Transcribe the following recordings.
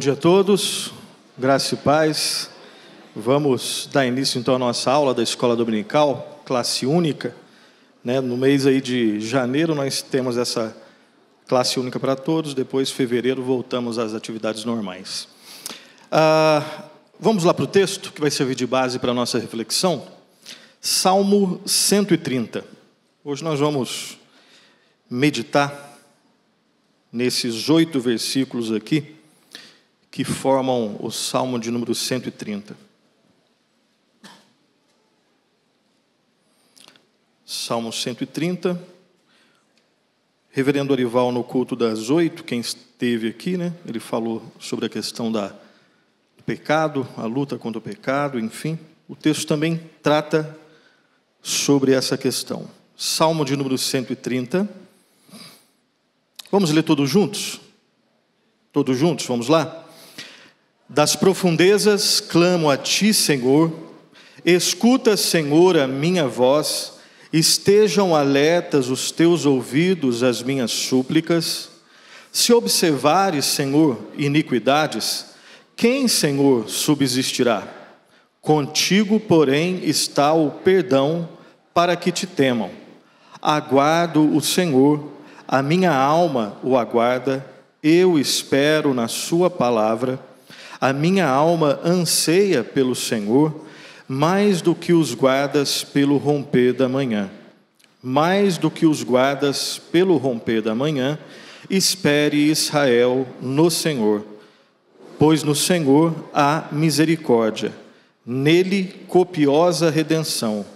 Bom dia a todos, graça e paz. Vamos dar início então à nossa aula da Escola Dominical, classe única. No mês aí de janeiro nós temos essa classe única para todos, depois fevereiro voltamos às atividades normais. Vamos lá para o texto, que vai servir de base para a nossa reflexão. Salmo 130. Hoje nós vamos meditar nesses 8 versículos aqui, que formam o Salmo de número 130. Salmo 130. Reverendo Orival, no culto das 8, quem esteve aqui, ele falou sobre a questão do pecado, a luta contra o pecado, enfim. O texto também trata sobre essa questão. Salmo de número 130. Vamos ler todos juntos? Todos juntos, vamos lá? Das profundezas clamo a ti, Senhor. Escuta, Senhor, a minha voz. Estejam alertas os teus ouvidos às minhas súplicas. Se observares, Senhor, iniquidades, quem, Senhor, subsistirá? Contigo, porém, está o perdão para que te temam. Aguardo o Senhor, a minha alma o aguarda, eu espero na sua palavra. A minha alma anseia pelo Senhor, mais do que os guardas pelo romper da manhã. Mais do que os guardas pelo romper da manhã, espere Israel no Senhor. Pois no Senhor há misericórdia, nele copiosa redenção.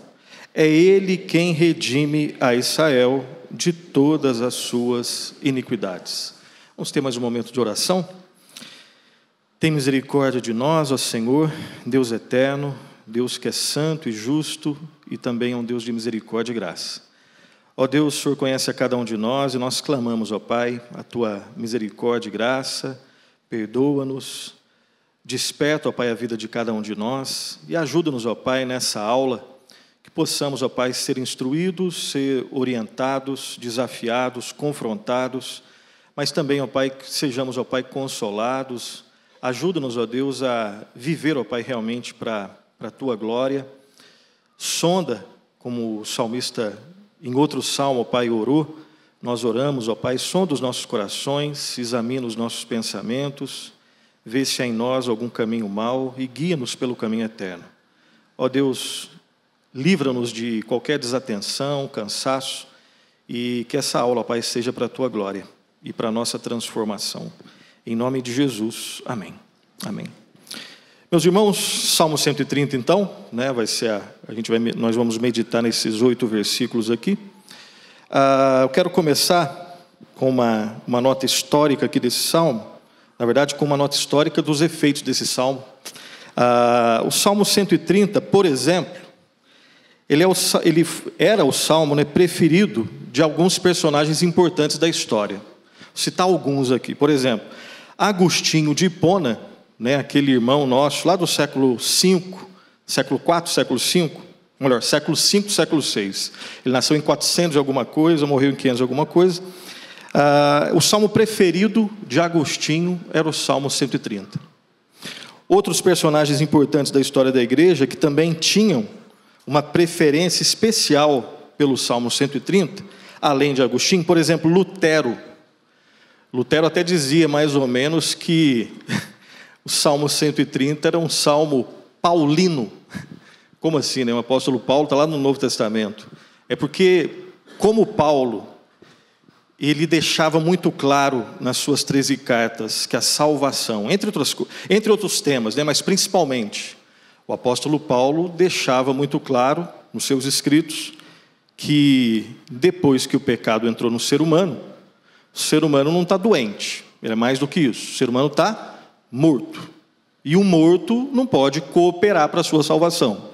É ele quem redime a Israel de todas as suas iniquidades. Vamos ter mais um momento de oração? Tem misericórdia de nós, ó Senhor, Deus eterno, Deus que é santo e justo e também é um Deus de misericórdia e graça. Ó Deus, o Senhor conhece a cada um de nós e nós clamamos, ó Pai, a Tua misericórdia e graça, perdoa-nos, desperta, ó Pai, a vida de cada um de nós e ajuda-nos, ó Pai, nessa aula, que possamos, ó Pai, ser instruídos, ser orientados, desafiados, confrontados, mas também, ó Pai, que sejamos, ó Pai, consolados. Ajuda-nos, ó Deus, a viver, ó Pai, realmente para a Tua glória. Sonda, como o salmista em outro salmo, ó Pai, orou, nós oramos, ó Pai, sonda os nossos corações, examina os nossos pensamentos, vê se há em nós algum caminho mau e guia-nos pelo caminho eterno. Ó Deus, livra-nos de qualquer desatenção, cansaço, e que essa aula, ó Pai, seja para a Tua glória e para a nossa transformação. Em nome de Jesus, amém. Amém. Meus irmãos, Salmo 130, então, nós vamos meditar nesses 8 versículos aqui. Eu quero começar com uma nota histórica aqui desse Salmo, na verdade, com uma nota histórica dos efeitos desse Salmo. O Salmo 130, por exemplo, ele era o Salmo preferido de alguns personagens importantes da história. Vou citar alguns aqui, por exemplo, Agostinho de Hipona, aquele irmão nosso, lá do século V, século IV, século V, melhor, século V, século VI. Ele nasceu em 400 de alguma coisa, morreu em 500 de alguma coisa. O salmo preferido de Agostinho era o Salmo 130. Outros personagens importantes da história da igreja que também tinham uma preferência especial pelo Salmo 130, além de Agostinho, por exemplo, Lutero. Lutero até dizia, mais ou menos, que o Salmo 130 era um salmo paulino. Como assim, O apóstolo Paulo está lá no Novo Testamento. É porque, como Paulo, ele deixava muito claro nas suas 13 cartas que a salvação, entre outros temas, mas principalmente, o apóstolo Paulo deixava muito claro nos seus escritos que depois que o pecado entrou no ser humano, o ser humano não está doente, ele é mais do que isso, o ser humano está morto. E o morto não pode cooperar para a sua salvação.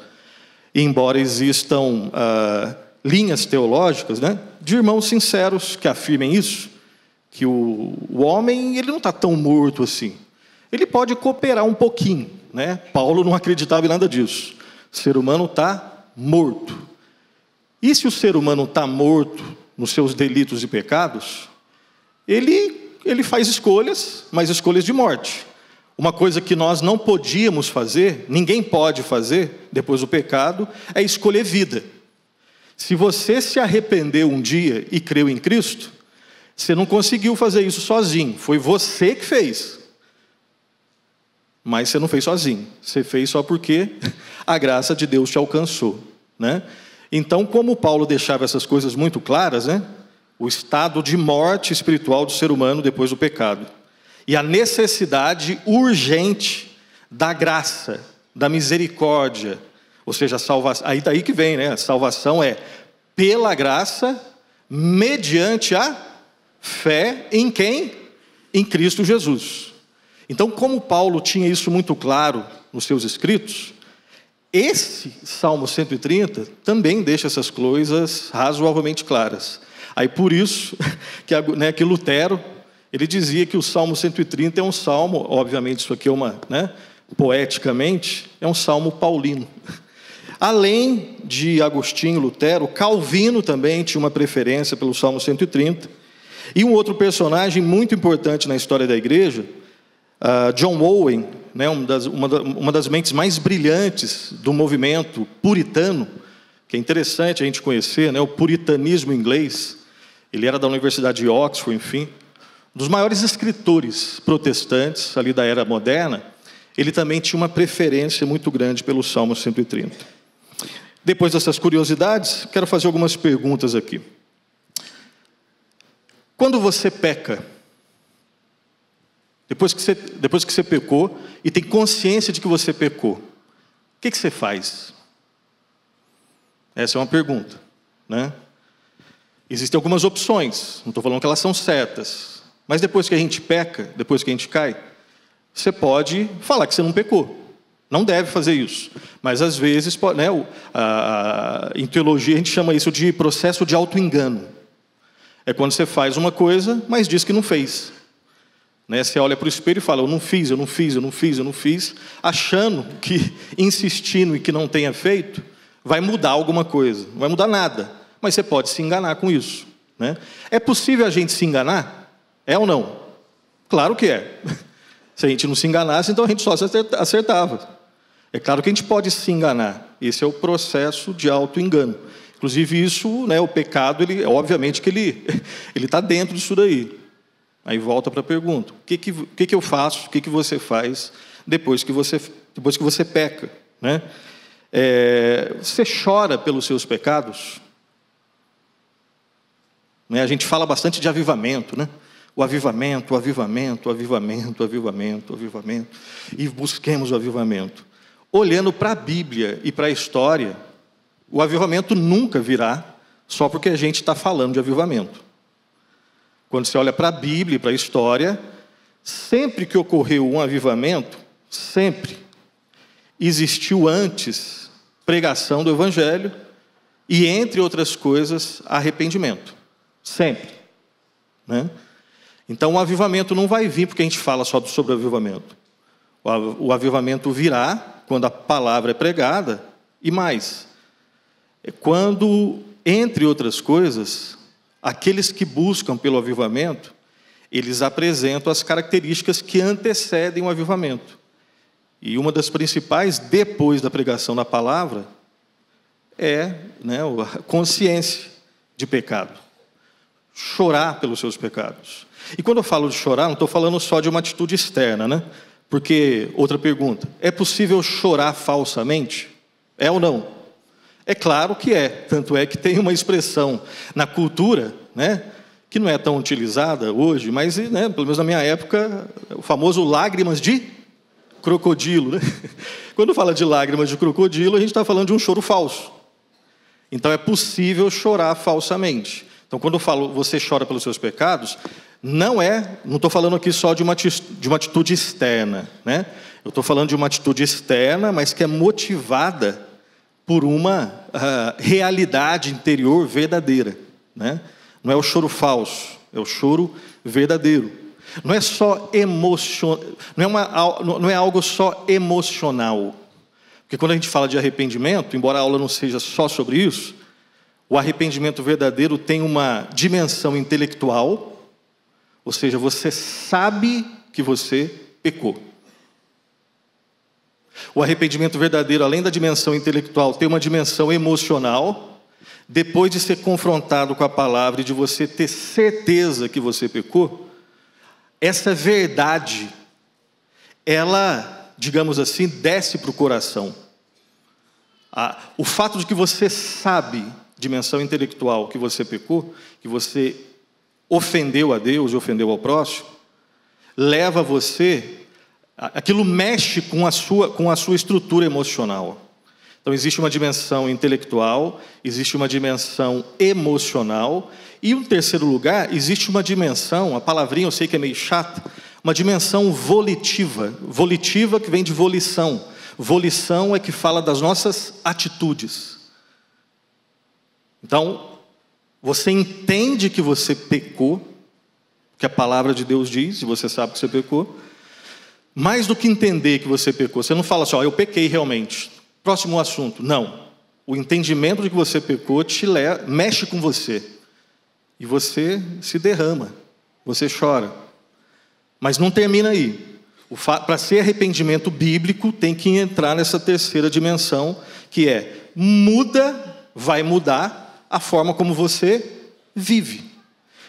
E embora existam linhas teológicas, de irmãos sinceros que afirmem isso, que o homem ele não está tão morto assim. Ele pode cooperar um pouquinho. Paulo não acreditava em nada disso. O ser humano está morto. E se o ser humano está morto nos seus delitos e pecados, ele faz escolhas, mas escolhas de morte. Uma coisa que nós não podíamos fazer, ninguém pode fazer depois do pecado, é escolher vida. Se você se arrependeu um dia e creu em Cristo, você não conseguiu fazer isso sozinho, foi você que fez. Mas você não fez sozinho, você fez só porque a graça de Deus te alcançou, né? Então, como Paulo deixava essas coisas muito claras, né? O estado de morte espiritual do ser humano depois do pecado. E a necessidade urgente da graça, da misericórdia, ou seja, a salvação, aí daí que vem, né? A salvação é pela graça, mediante a fé em quem? Em Cristo Jesus. Então, como Paulo tinha isso muito claro nos seus escritos, esse Salmo 130 também deixa essas coisas razoavelmente claras. Aí por isso que Lutero, ele dizia que o Salmo 130 é um salmo, obviamente isso aqui é poeticamente, é um salmo paulino. Além de Agostinho, Lutero, Calvino também tinha uma preferência pelo Salmo 130. E um outro personagem muito importante na história da igreja, John Owen, né, uma das mentes mais brilhantes do movimento puritano, que é interessante a gente conhecer, né, o puritanismo inglês. Ele era da Universidade de Oxford, enfim. Um dos maiores escritores protestantes ali da era moderna, ele também tinha uma preferência muito grande pelo Salmo 130. Depois dessas curiosidades, quero fazer algumas perguntas aqui. Quando você peca, depois que você pecou e tem consciência de que você pecou, o que você faz? Essa é uma pergunta, né? Existem algumas opções, não estou falando que elas são certas, mas depois que a gente peca, depois que a gente cai, você pode falar que você não pecou. Não deve fazer isso. Mas às vezes, né, em teologia a gente chama isso de processo de auto-engano. É quando você faz uma coisa, mas diz que não fez. Né, você olha para o espelho e fala, eu não fiz, achando que, insistindo em que não tenha feito, vai mudar alguma coisa. Não vai mudar nada, mas você pode se enganar com isso. Né? É possível a gente se enganar? É ou não? Claro que é. Se a gente não se enganasse, então a gente só se acertava. É claro que a gente pode se enganar. Esse é o processo de auto-engano. Inclusive isso, né, o pecado, obviamente que ele está dentro disso daí. Aí volta para a pergunta, o que eu faço, o que você faz depois que você peca? Né? Você chora pelos seus pecados? Né? A gente fala bastante de avivamento, né? O avivamento, e busquemos o avivamento. Olhando para a Bíblia e para a história, o avivamento nunca virá só porque a gente está falando de avivamento. Quando você olha para a Bíblia e para a história, sempre que ocorreu um avivamento, sempre existiu antes pregação do Evangelho e, entre outras coisas, arrependimento. Sempre. Né? Então, o avivamento não vai vir porque a gente fala só sobre o avivamento. O avivamento virá quando a palavra é pregada e mais. É quando, entre outras coisas, aqueles que buscam pelo avivamento, eles apresentam as características que antecedem o avivamento. E uma das principais, depois da pregação da palavra, é, né, a consciência de pecado. Chorar pelos seus pecados. E quando eu falo de chorar, não estou falando só de uma atitude externa, né? Porque, outra pergunta, é possível chorar falsamente? É ou não? É claro que é, tanto é que tem uma expressão na cultura, né, que não é tão utilizada hoje, mas, né, pelo menos na minha época, o famoso lágrimas de crocodilo. Né? Quando fala de lágrimas de crocodilo, a gente está falando de um choro falso. Então é possível chorar falsamente. Então quando eu falo você chora pelos seus pecados, não estou falando aqui só de uma atitude externa, né? Eu estou falando de uma atitude externa, mas que é motivada por uma realidade interior verdadeira, né? Não é o choro falso, é o choro verdadeiro. Não é só não é algo só emocional. Porque quando a gente fala de arrependimento, embora a aula não seja só sobre isso, o arrependimento verdadeiro tem uma dimensão intelectual, ou seja, você sabe que você pecou. O arrependimento verdadeiro, além da dimensão intelectual, tem uma dimensão emocional. Depois de ser confrontado com a palavra e de você ter certeza que você pecou, essa verdade, ela, digamos assim, desce para o coração. O fato de que você sabe, dimensão intelectual, que você pecou, que você ofendeu a Deus e ofendeu ao próximo, leva você, aquilo mexe com a sua estrutura emocional. Então existe uma dimensão intelectual, existe uma dimensão emocional, e em terceiro lugar, existe uma dimensão, a palavrinha eu sei que é meio chata, uma dimensão volitiva. Volitiva que vem de volição. Volição é que fala das nossas atitudes. Então, você entende que você pecou, que a palavra de Deus diz, e você sabe que você pecou. Mais do que entender que você pecou, você não fala assim, eu pequei realmente. Próximo assunto. Não. O entendimento de que você pecou mexe com você. E você se derrama, você chora. Mas não termina aí. Para ser arrependimento bíblico, tem que entrar nessa terceira dimensão, que é vai mudar a forma como você vive.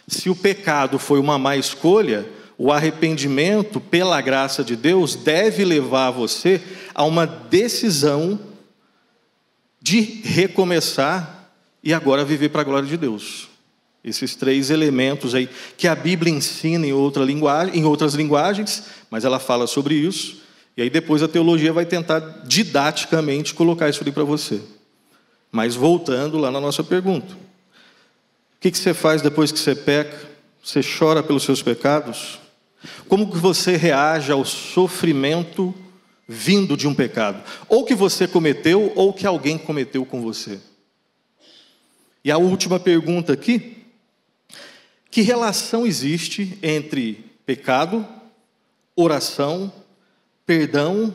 Se o pecado foi uma má escolha, o arrependimento, pela graça de Deus, deve levar você a uma decisão de recomeçar e agora viver para a glória de Deus. Esses três elementos aí que a Bíblia ensina em outras linguagens, mas ela fala sobre isso, e aí depois a teologia vai tentar didaticamente colocar isso ali para você. Mas voltando lá na nossa pergunta. O que você faz depois que você peca? Você chora pelos seus pecados? Como que você reage ao sofrimento vindo de um pecado? Ou que você cometeu, ou que alguém cometeu com você. E a última pergunta aqui. Que relação existe entre pecado, oração, perdão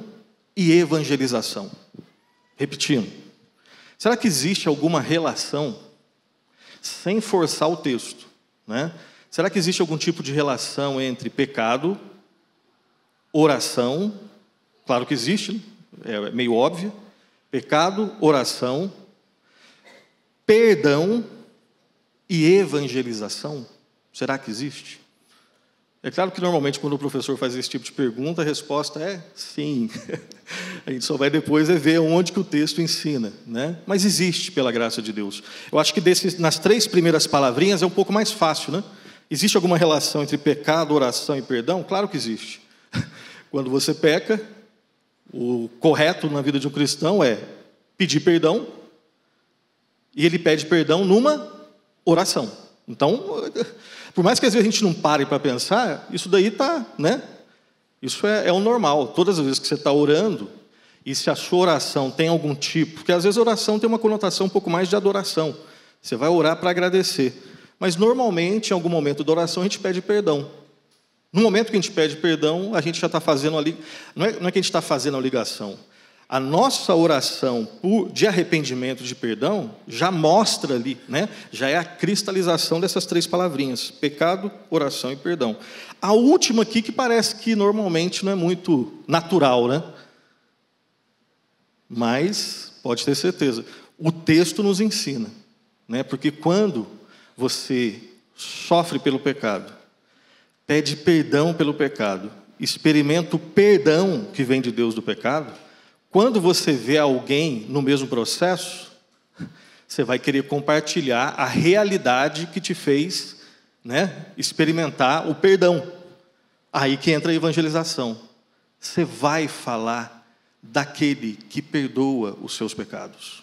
e evangelização? Repetindo. Será que existe alguma relação, sem forçar o texto, né? Será que existe algum tipo de relação entre pecado, oração? Claro que existe, é meio óbvio. Pecado, oração, perdão e evangelização? Será que existe? É claro que normalmente quando o professor faz esse tipo de pergunta, a resposta é sim. A gente só vai depois ver onde que o texto ensina, né? Mas existe pela graça de Deus. Eu acho que nas três primeiras palavrinhas é um pouco mais fácil, né? Existe alguma relação entre pecado, oração e perdão? Claro que existe. Quando você peca, o correto na vida de um cristão é pedir perdão, e ele pede perdão numa oração. Então, por mais que às vezes a gente não pare para pensar, isso daí está, né? Isso é o normal. Todas as vezes que você está orando, e se a sua oração tem algum tipo, porque às vezes a oração tem uma conotação um pouco mais de adoração. Você vai orar para agradecer. Mas normalmente, em algum momento da oração, a gente pede perdão. No momento que a gente pede perdão, a gente já está fazendo ali. Não é que a gente está fazendo a ligação. A nossa oração de arrependimento, de perdão, já mostra ali, né? Já é a cristalização dessas três palavrinhas: pecado, oração e perdão. A última aqui que parece que normalmente não é muito natural, né? Mas, pode ter certeza, o texto nos ensina, né? Porque quando você sofre pelo pecado, pede perdão pelo pecado, experimenta o perdão que vem de Deus do pecado, quando você vê alguém no mesmo processo, você vai querer compartilhar a realidade que te fez, né, experimentar o perdão. Aí que entra a evangelização. Você vai falar daquele que perdoa os seus pecados.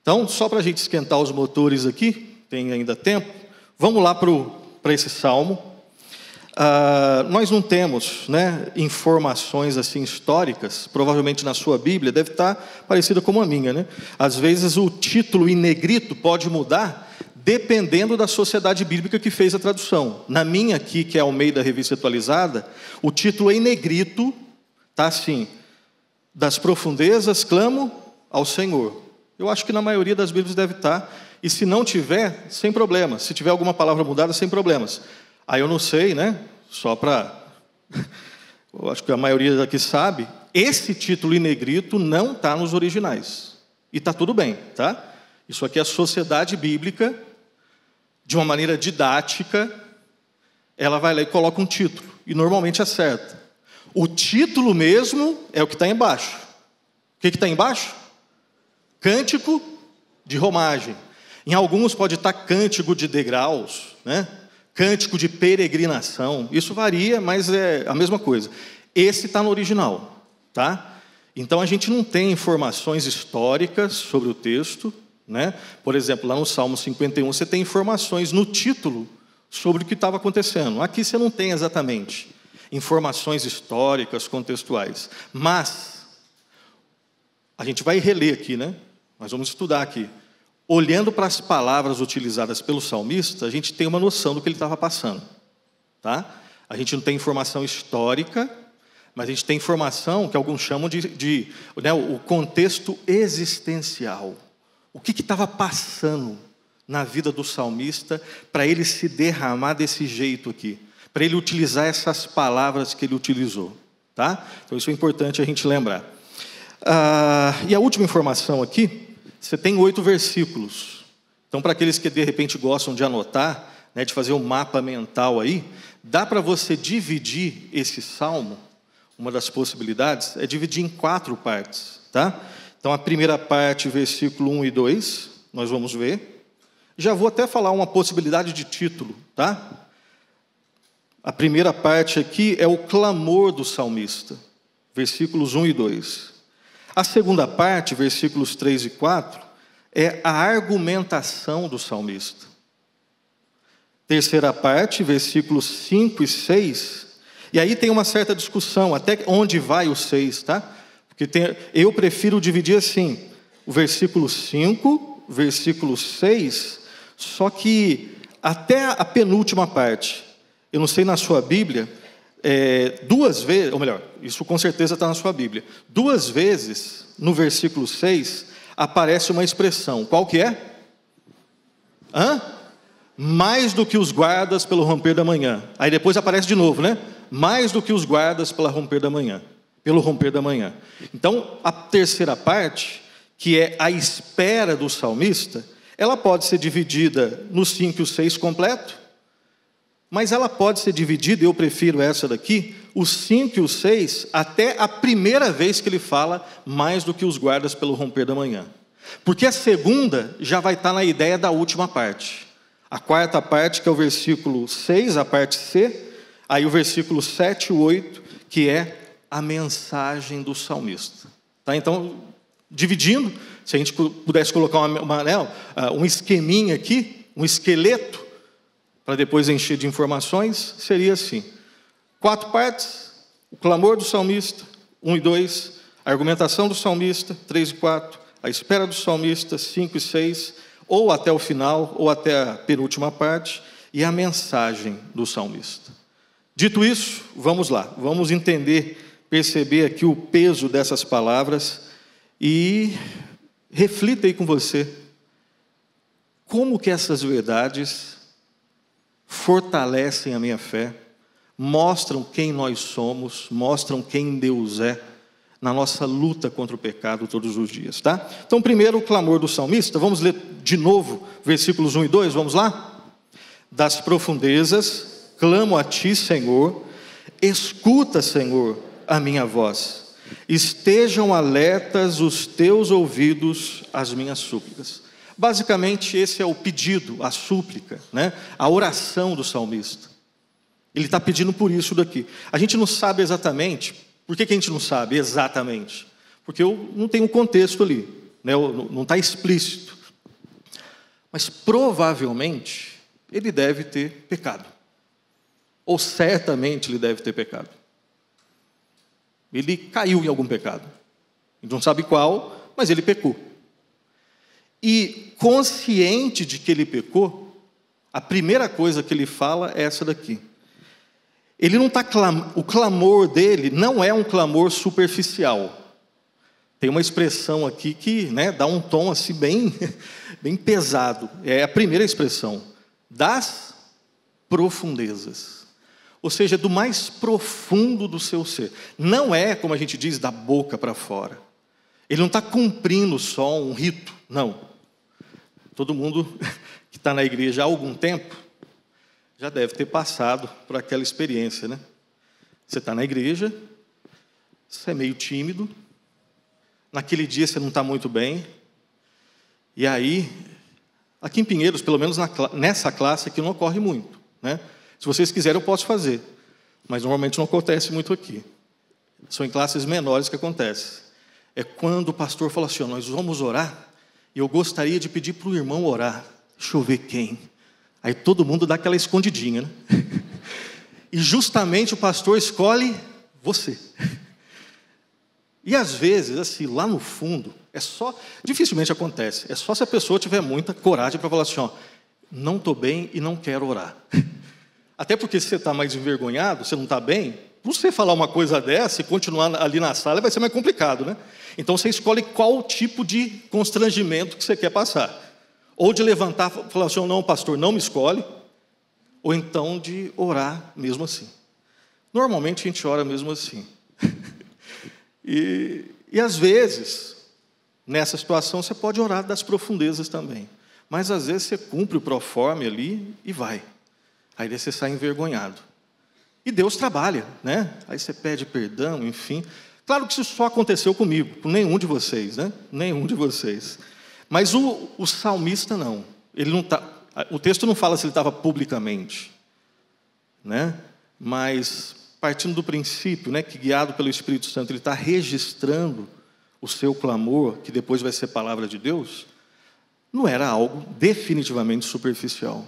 Então, só para a gente esquentar os motores aqui, tem ainda tempo, vamos lá para esse salmo. Nós não temos, né, informações assim históricas, provavelmente na sua Bíblia deve estar parecida como a minha, né? Às vezes o título em negrito pode mudar dependendo da sociedade bíblica que fez a tradução. Na minha aqui, que é Almeida Revista Atualizada, o título em negrito está assim: das profundezas clamo ao Senhor. Eu acho que na maioria das Bíblias deve estar, e se não tiver, sem problema. Se tiver alguma palavra mudada, sem problemas. Aí eu não sei, né? Só para eu acho que a maioria daqui sabe, esse título em negrito não está nos originais. E está tudo bem, tá? Isso aqui é a Sociedade Bíblica, de uma maneira didática, ela vai lá e coloca um título, e normalmente acerta. O título mesmo é o que está embaixo. O que está embaixo? Cântico de romagem. Em alguns pode estar cântico de degraus, né? Cântico de peregrinação. Isso varia, mas é a mesma coisa. Esse está no original, tá? Então a gente não tem informações históricas sobre o texto, né? Por exemplo, lá no Salmo 51 você tem informações no título sobre o que estava acontecendo. Aqui você não tem exatamente informações históricas, contextuais. Mas a gente vai reler aqui, né? Nós vamos estudar aqui. Olhando para as palavras utilizadas pelo salmista, a gente tem uma noção do que ele estava passando, tá? A gente não tem informação histórica, mas a gente tem informação que alguns chamam de né, o contexto existencial. O que estava passando na vida do salmista para ele se derramar desse jeito aqui, para ele utilizar essas palavras que ele utilizou, tá? Então isso é importante a gente lembrar. E a última informação aqui, você tem 8 versículos. Então, para aqueles que de repente gostam de anotar, né, de fazer um mapa mental aí, dá para você dividir esse salmo. Uma das possibilidades é dividir em 4 partes, tá? Então, a primeira parte, versículo 1 e 2, nós vamos ver. Já vou até falar uma possibilidade de título, tá? A primeira parte aqui é o clamor do salmista, versículos 1 e 2. A segunda parte, versículos 3 e 4, é a argumentação do salmista. Terceira parte, versículos 5 e 6, e aí tem uma certa discussão, até onde vai o 6, tá? Porque eu prefiro dividir assim, o versículo 5, versículo 6, só que até a penúltima parte, eu não sei na sua Bíblia, 2 vezes, ou melhor, isso com certeza está na sua Bíblia, 2 vezes no versículo 6 aparece uma expressão, qual que é? Mais do que os guardas pelo romper da manhã. Aí depois aparece de novo, né? Mais do que os guardas pelo romper da manhã. Então, a terceira parte, que é a espera do salmista, ela pode ser dividida no 5 e o 6 completo, mas ela pode ser dividida, eu prefiro essa daqui, os 5 e os 6, até a primeira vez que ele fala mais do que os guardas pelo romper da manhã. Porque a segunda já vai estar na ideia da última parte. A quarta parte, que é o versículo 6, a parte C, aí o versículo 7 e 8, que é a mensagem do salmista. Tá? Então, dividindo, se a gente pudesse colocar um esqueminha aqui, um esqueleto, para depois encher de informações, seria assim. 4 partes, o clamor do salmista, 1 e 2, a argumentação do salmista, 3 e 4, a espera do salmista, 5 e 6, ou até o final, ou até a penúltima parte, e a mensagem do salmista. Dito isso, vamos lá, vamos entender, perceber aqui o peso dessas palavras, e reflita aí com você, como que essas verdades fortalecem a minha fé, mostram quem nós somos, mostram quem Deus é, na nossa luta contra o pecado todos os dias, tá? Então, primeiro o clamor do salmista, vamos ler de novo, versículos 1 e 2, vamos lá? Das profundezas, clamo a ti, Senhor, escuta, Senhor, a minha voz, estejam alertas os teus ouvidos às minhas súplicas. Basicamente, esse é o pedido, a súplica, né? A oração do salmista. Ele está pedindo por isso daqui. A gente não sabe exatamente. Por que a gente não sabe exatamente? Porque não tem um contexto ali, né? Não está explícito. Mas provavelmente ele deve ter pecado. Ou certamente ele deve ter pecado. Ele caiu em algum pecado. A gente não sabe qual, mas ele pecou. E consciente de que ele pecou, a primeira coisa que ele fala é essa daqui. Ele não está o clamor dele não é um clamor superficial. Tem uma expressão aqui que, né, dá um tom assim bem, bem pesado. É a primeira expressão, das profundezas. Ou seja, do mais profundo do seu ser. Não é, como a gente diz, da boca para fora. Ele não está cumprindo só um rito, não. Todo mundo que está na igreja há algum tempo já deve ter passado por aquela experiência, né? Você está na igreja, você é meio tímido, naquele dia você não está muito bem, e aí, aqui em Pinheiros, pelo menos nessa classe aqui não ocorre muito, né? Se vocês quiserem eu posso fazer, mas normalmente não acontece muito aqui. São em classes menores que acontece. É quando o pastor fala assim, nós vamos orar, e eu gostaria de pedir para o irmão orar. Deixa eu ver quem. Aí todo mundo dá aquela escondidinha, né? E justamente o pastor escolhe você. E às vezes, assim, lá no fundo, dificilmente acontece. É só se a pessoa tiver muita coragem para falar assim, não estou bem e não quero orar. Até porque se você está mais envergonhado, você não está bem, você falar uma coisa dessa e continuar ali na sala vai ser mais complicado, né? Então você escolhe qual tipo de constrangimento que você quer passar. Ou de levantar e falar assim, não, pastor, não me escolhe. Ou então de orar mesmo assim. Normalmente a gente ora mesmo assim. E às vezes, nessa situação, você pode orar das profundezas também. Mas às vezes você cumpre o proforme ali e vai. Aí você sai envergonhado. E Deus trabalha, né? Aí você pede perdão, enfim. Claro que isso só aconteceu comigo, com nenhum de vocês, né? Nenhum de vocês. Mas o salmista não. Ele não tá, o texto não fala se ele estava publicamente, né? Mas partindo do princípio, né, que guiado pelo Espírito Santo, ele está registrando o seu clamor, que depois vai ser palavra de Deus, não era algo definitivamente superficial.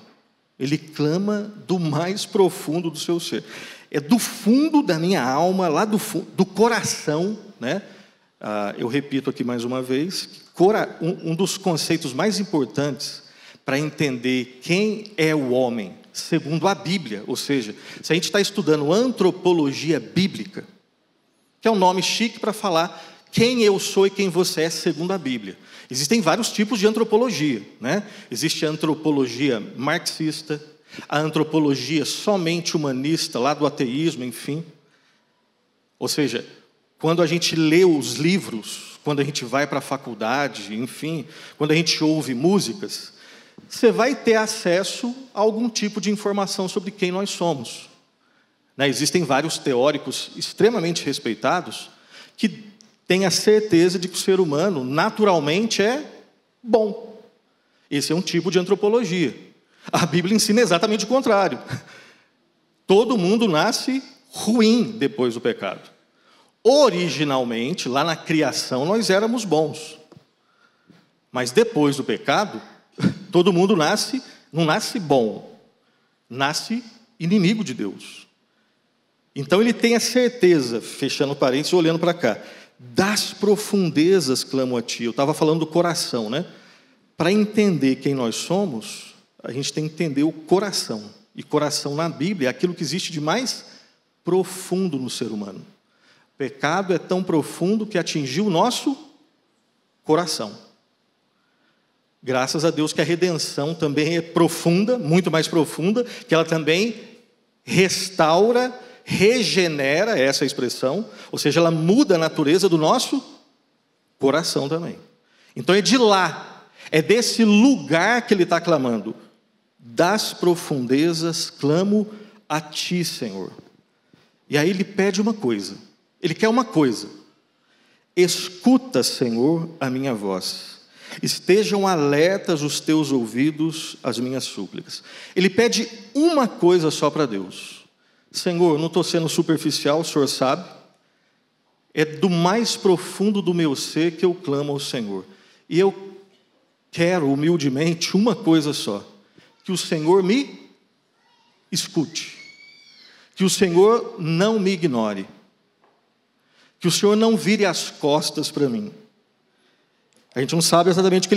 Ele clama do mais profundo do seu ser. É do fundo da minha alma, lá do coração, né? Eu repito aqui mais uma vez, que um dos conceitos mais importantes para entender quem é o homem, segundo a Bíblia, ou seja, se a gente está estudando antropologia bíblica, que é um nome chique para falar quem eu sou e quem você é segundo a Bíblia. Existem vários tipos de antropologia, né? Existe a antropologia marxista, a antropologia somente humanista, lá do ateísmo, enfim. Ou seja, quando a gente lê os livros, quando a gente vai para a faculdade, enfim, quando a gente ouve músicas, você vai ter acesso a algum tipo de informação sobre quem nós somos. Né? Existem vários teóricos extremamente respeitados que têm a certeza de que o ser humano naturalmente é bom. Esse é um tipo de antropologia. A Bíblia ensina exatamente o contrário. Todo mundo nasce ruim depois do pecado. Originalmente, lá na criação, nós éramos bons. Mas depois do pecado, todo mundo não nasce bom, nasce inimigo de Deus. Então ele tem a certeza, fechando parênteses e olhando para cá, das profundezas clamo a ti. Eu estava falando do coração, né? Para entender quem nós somos, a gente tem que entender o coração. E coração na Bíblia é aquilo que existe de mais profundo no ser humano. O pecado é tão profundo que atingiu o nosso coração. Graças a Deus que a redenção também é profunda, muito mais profunda, que ela também restaura, regenera, essa expressão, ou seja, ela muda a natureza do nosso coração também. Então é de lá, é desse lugar que ele está clamando. Das profundezas clamo a ti, Senhor. E aí ele pede uma coisa, ele quer uma coisa. Escuta, Senhor, a minha voz. Estejam alertas os teus ouvidos às minhas súplicas. Ele pede uma coisa só para Deus. Senhor, eu não estou sendo superficial, o Senhor sabe. É do mais profundo do meu ser que eu clamo ao Senhor. E eu quero, humildemente, uma coisa só. Que o Senhor me escute. Que o Senhor não me ignore. Que o Senhor não vire as costas para mim. A gente não sabe exatamente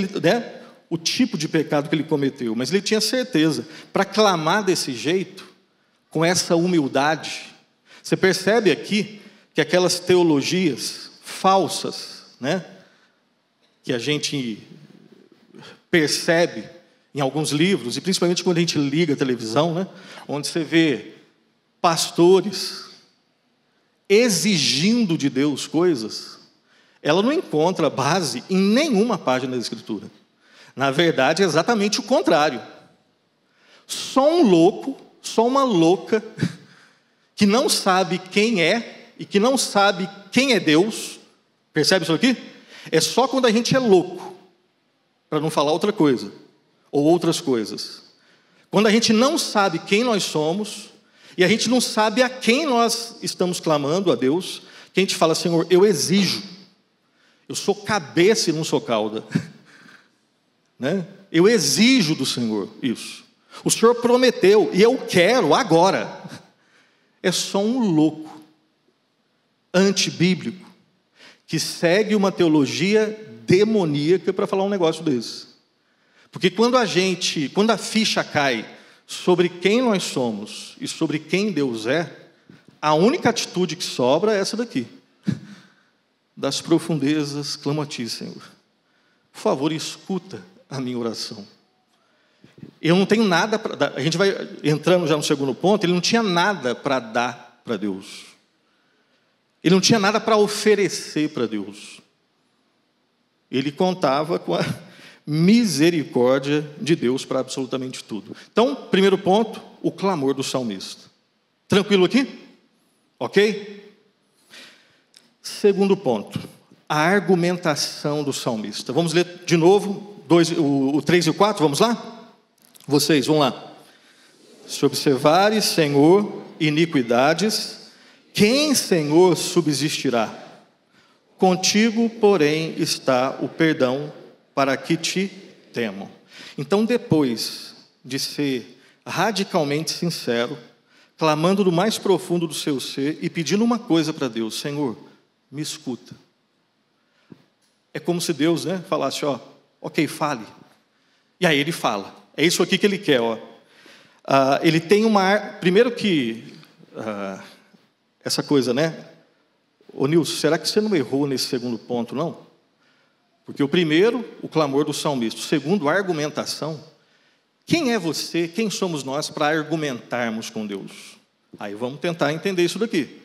o tipo de pecado que ele cometeu, mas ele tinha certeza. Para clamar desse jeito, com essa humildade, você percebe aqui que aquelas teologias falsas, né, que a gente percebe em alguns livros, e principalmente quando a gente liga a televisão, né, onde você vê pastores, exigindo de Deus coisas, ela não encontra base em nenhuma página da Escritura. Na verdade, é exatamente o contrário. Só um louco, só uma louca, que não sabe quem é e que não sabe quem é Deus, percebe isso aqui? É só quando a gente é louco, para não falar outra coisa, ou outras coisas. Quando a gente não sabe quem nós somos, e a gente não sabe a quem nós estamos clamando, a Deus, que a gente fala: Senhor, eu exijo, eu sou cabeça e não sou cauda, né? Eu exijo do Senhor isso. O Senhor prometeu, e eu quero agora. É só um louco, antibíblico, que segue uma teologia demoníaca para falar um negócio desse. Porque quando a ficha cai sobre quem nós somos e sobre quem Deus é, a única atitude que sobra é essa daqui: das profundezas clamo a ti, Senhor. Por favor, escuta a minha oração. Eu não tenho nada para dar. A gente vai entrando já no segundo ponto. Ele não tinha nada para dar para Deus. Ele não tinha nada para oferecer para Deus. Ele contava com a misericórdia de Deus para absolutamente tudo. Então, primeiro ponto, o clamor do salmista. Tranquilo aqui? Ok? Segundo ponto, a argumentação do salmista. Vamos ler de novo o 3 e o 4, vamos lá? Vocês, vão lá. Se observares, Senhor, iniquidades, quem, Senhor, subsistirá? Contigo, porém, está o perdão para que te temam. Então, depois de ser radicalmente sincero, clamando do mais profundo do seu ser e pedindo uma coisa para Deus: Senhor, me escuta. É como se Deus, falasse: ok, fale. E aí ele fala. É isso aqui que ele quer. Ele tem primeiro que essa coisa, Ô Nilson, será que você não errou nesse segundo ponto, não? Porque o primeiro, o clamor do salmista. O segundo, a argumentação. Quem é você, quem somos nós para argumentarmos com Deus? Aí vamos tentar entender isso daqui.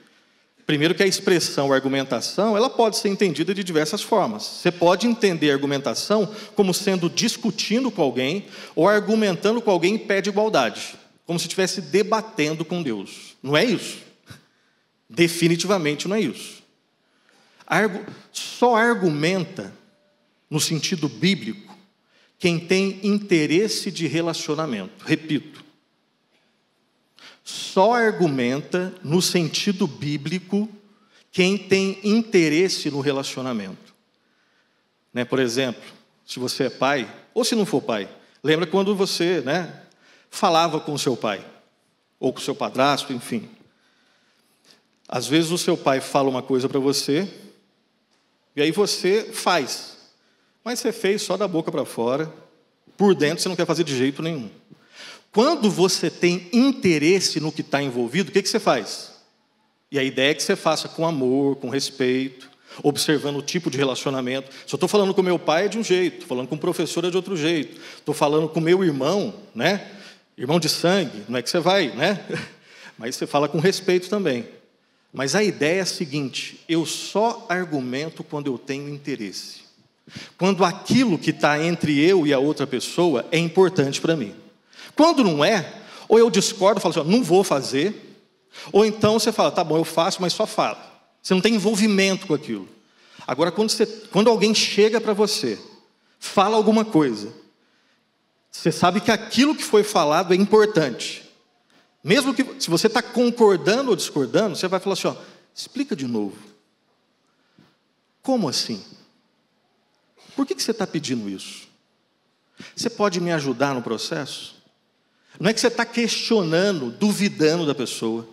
Primeiro que a expressão argumentação, ela pode ser entendida de diversas formas. Você pode entender a argumentação como sendo discutindo com alguém ou argumentando com alguém em pé de igualdade, como se estivesse debatendo com Deus. Não é isso. Definitivamente não é isso. Só argumenta, no sentido bíblico, quem tem interesse de relacionamento. Repito. Só argumenta, no sentido bíblico, quem tem interesse no relacionamento. Por exemplo, se você é pai, ou se não for pai, lembra quando você falava com o seu pai, ou com o seu padrasto, enfim. Às vezes o seu pai fala uma coisa para você, e aí você faz, mas você fez só da boca para fora, por dentro você não quer fazer de jeito nenhum. Quando você tem interesse no que está envolvido, o que você faz? E a ideia é que você faça com amor, com respeito, observando o tipo de relacionamento. Se eu estou falando com meu pai é de um jeito, estou falando com o professor é de outro jeito, estou falando com meu irmão, irmão de sangue, não é que você vai, mas você fala com respeito também. Mas a ideia é a seguinte: eu só argumento quando eu tenho interesse. Quando aquilo que está entre eu e a outra pessoa é importante para mim. Quando não é, ou eu discordo, falo assim: não vou fazer, ou então você fala: tá bom, eu faço, mas só falo. Você não tem envolvimento com aquilo. Agora, quando alguém chega para você, fala alguma coisa, você sabe que aquilo que foi falado é importante. Mesmo que, se você está concordando ou discordando, você vai falar assim: explica de novo. Como assim? Por que você está pedindo isso? Você pode me ajudar no processo? Não é que você está questionando, duvidando da pessoa.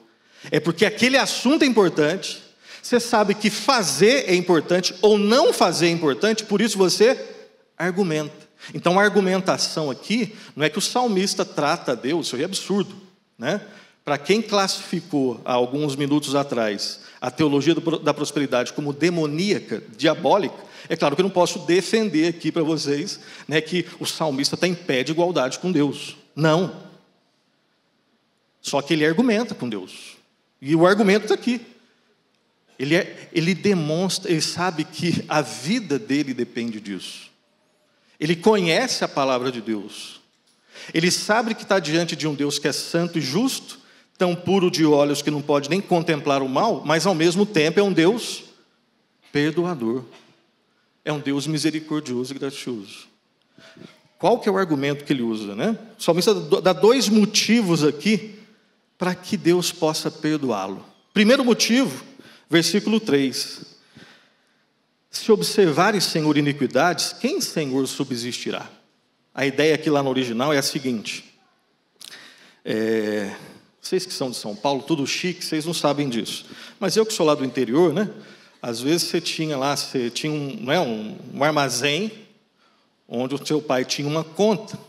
É porque aquele assunto é importante, você sabe que fazer é importante ou não fazer é importante, por isso você argumenta. Então a argumentação aqui, não é que o salmista trata a Deus, isso aí é absurdo. Para quem classificou há alguns minutos atrás a teologia da prosperidade como demoníaca, diabólica, é claro que eu não posso defender aqui para vocês que o salmista está em pé de igualdade com Deus. Não. Só que ele argumenta com Deus. E o argumento está aqui. Ele demonstra, ele sabe que a vida dele depende disso. Ele conhece a palavra de Deus. Ele sabe que está diante de um Deus que é santo e justo, tão puro de olhos que não pode nem contemplar o mal, mas ao mesmo tempo é um Deus perdoador. É um Deus misericordioso e gracioso. Qual que é o argumento que ele usa, né? O salmista dá 2 motivos aqui para que Deus possa perdoá-lo. Primeiro motivo, versículo 3. Se observares, Senhor, iniquidades, quem, Senhor, subsistirá? A ideia aqui lá no original é a seguinte. Vocês que são de São Paulo, tudo chique, vocês não sabem disso. Mas eu que sou lá do interior, né? Às vezes você tinha um armazém, onde o seu pai tinha uma conta,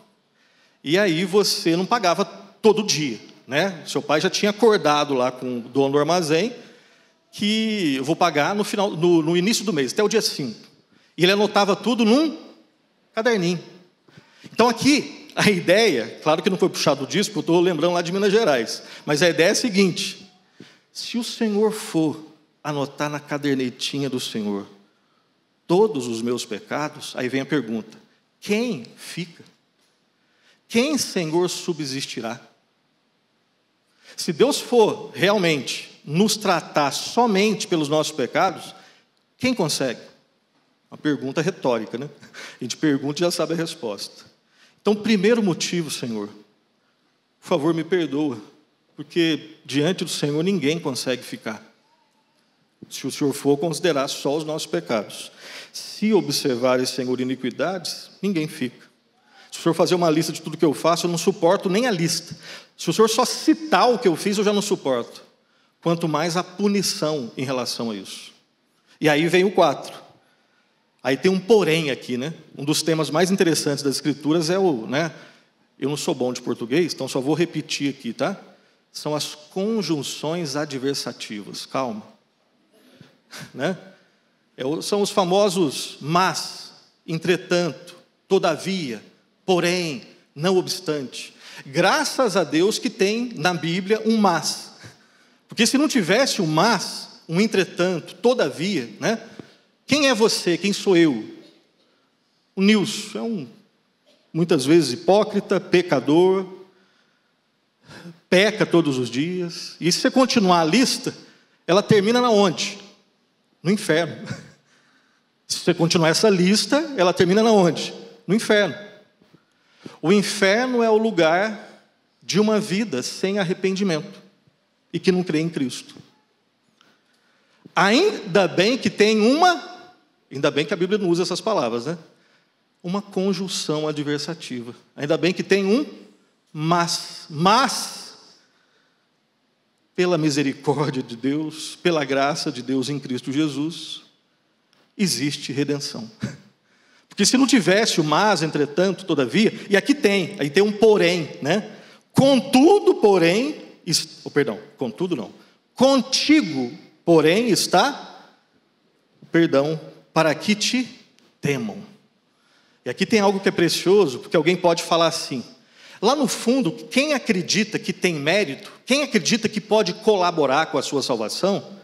e aí você não pagava todo dia, né? Seu pai já tinha acordado lá com o dono do armazém, que eu vou pagar no início do mês, até o dia 5. E ele anotava tudo num caderninho. Então aqui, a ideia, claro que não foi puxado disso, porque eu estou lembrando lá de Minas Gerais, mas a ideia é a seguinte: se o Senhor for anotar na cadernetinha do Senhor todos os meus pecados, aí vem a pergunta: quem fica? Quem, Senhor, subsistirá? Se Deus for realmente nos tratar somente pelos nossos pecados, quem consegue? Uma pergunta retórica, né? A gente pergunta e já sabe a resposta. Então, primeiro motivo, Senhor, por favor, me perdoa, porque diante do Senhor ninguém consegue ficar, se o Senhor for considerar só os nossos pecados. Se observares, Senhor, iniquidades, ninguém fica. Se o Senhor fazer uma lista de tudo que eu faço, eu não suporto nem a lista. Se o Senhor só citar o que eu fiz, eu já não suporto. Quanto mais a punição em relação a isso. E aí vem o 4. Aí tem um porém aqui, né? Um dos temas mais interessantes das Escrituras é eu não sou bom de português, então só vou repetir aqui, tá? São as conjunções adversativas. Calma. Né? São os famosos mas, entretanto, todavia, porém, não obstante. Graças a Deus que tem na Bíblia um mas. Porque se não tivesse um mas, um entretanto, todavia, né? Quem é você? Quem sou eu? O Nilson é muitas vezes hipócrita, pecador, peca todos os dias. E se você continuar a lista, ela termina na onde? No inferno. Se você continuar essa lista, ela termina na onde? No inferno. O inferno é o lugar de uma vida sem arrependimento e que não crê em Cristo. Ainda bem que ainda bem que a Bíblia não usa essas palavras, né? Uma conjunção adversativa. Ainda bem que tem um mas, pela misericórdia de Deus, pela graça de Deus em Cristo Jesus, existe redenção. Porque se não tivesse o mas, entretanto, todavia, e aqui aí tem um porém, né? Contudo, contigo, porém, está, para que te temam. E aqui tem algo que é precioso, porque alguém pode falar assim, lá no fundo, quem acredita que tem mérito, quem acredita que pode colaborar com a sua salvação,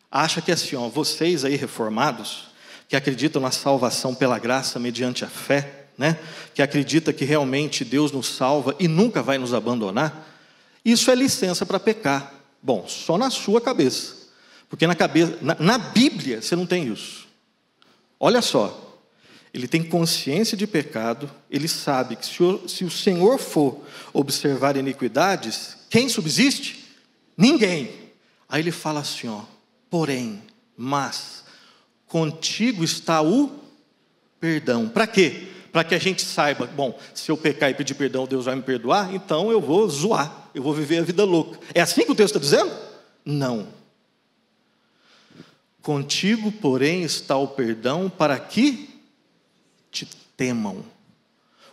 acha que assim, vocês aí reformados, que acreditam na salvação pela graça mediante a fé, né? Que acredita que realmente Deus nos salva e nunca vai nos abandonar, isso é licença para pecar. Bom, só na sua cabeça, porque na Bíblia você não tem isso. Olha só, ele tem consciência de pecado, ele sabe que se o Senhor for observar iniquidades, quem subsiste? Ninguém. Aí ele fala assim, porém, mas, contigo está o perdão. Para quê? Para que a gente saiba, bom, se eu pecar e pedir perdão, Deus vai me perdoar, então eu vou zoar, eu vou viver a vida louca. É assim que o texto está dizendo? Não. Contigo, porém, está o perdão para que te temam.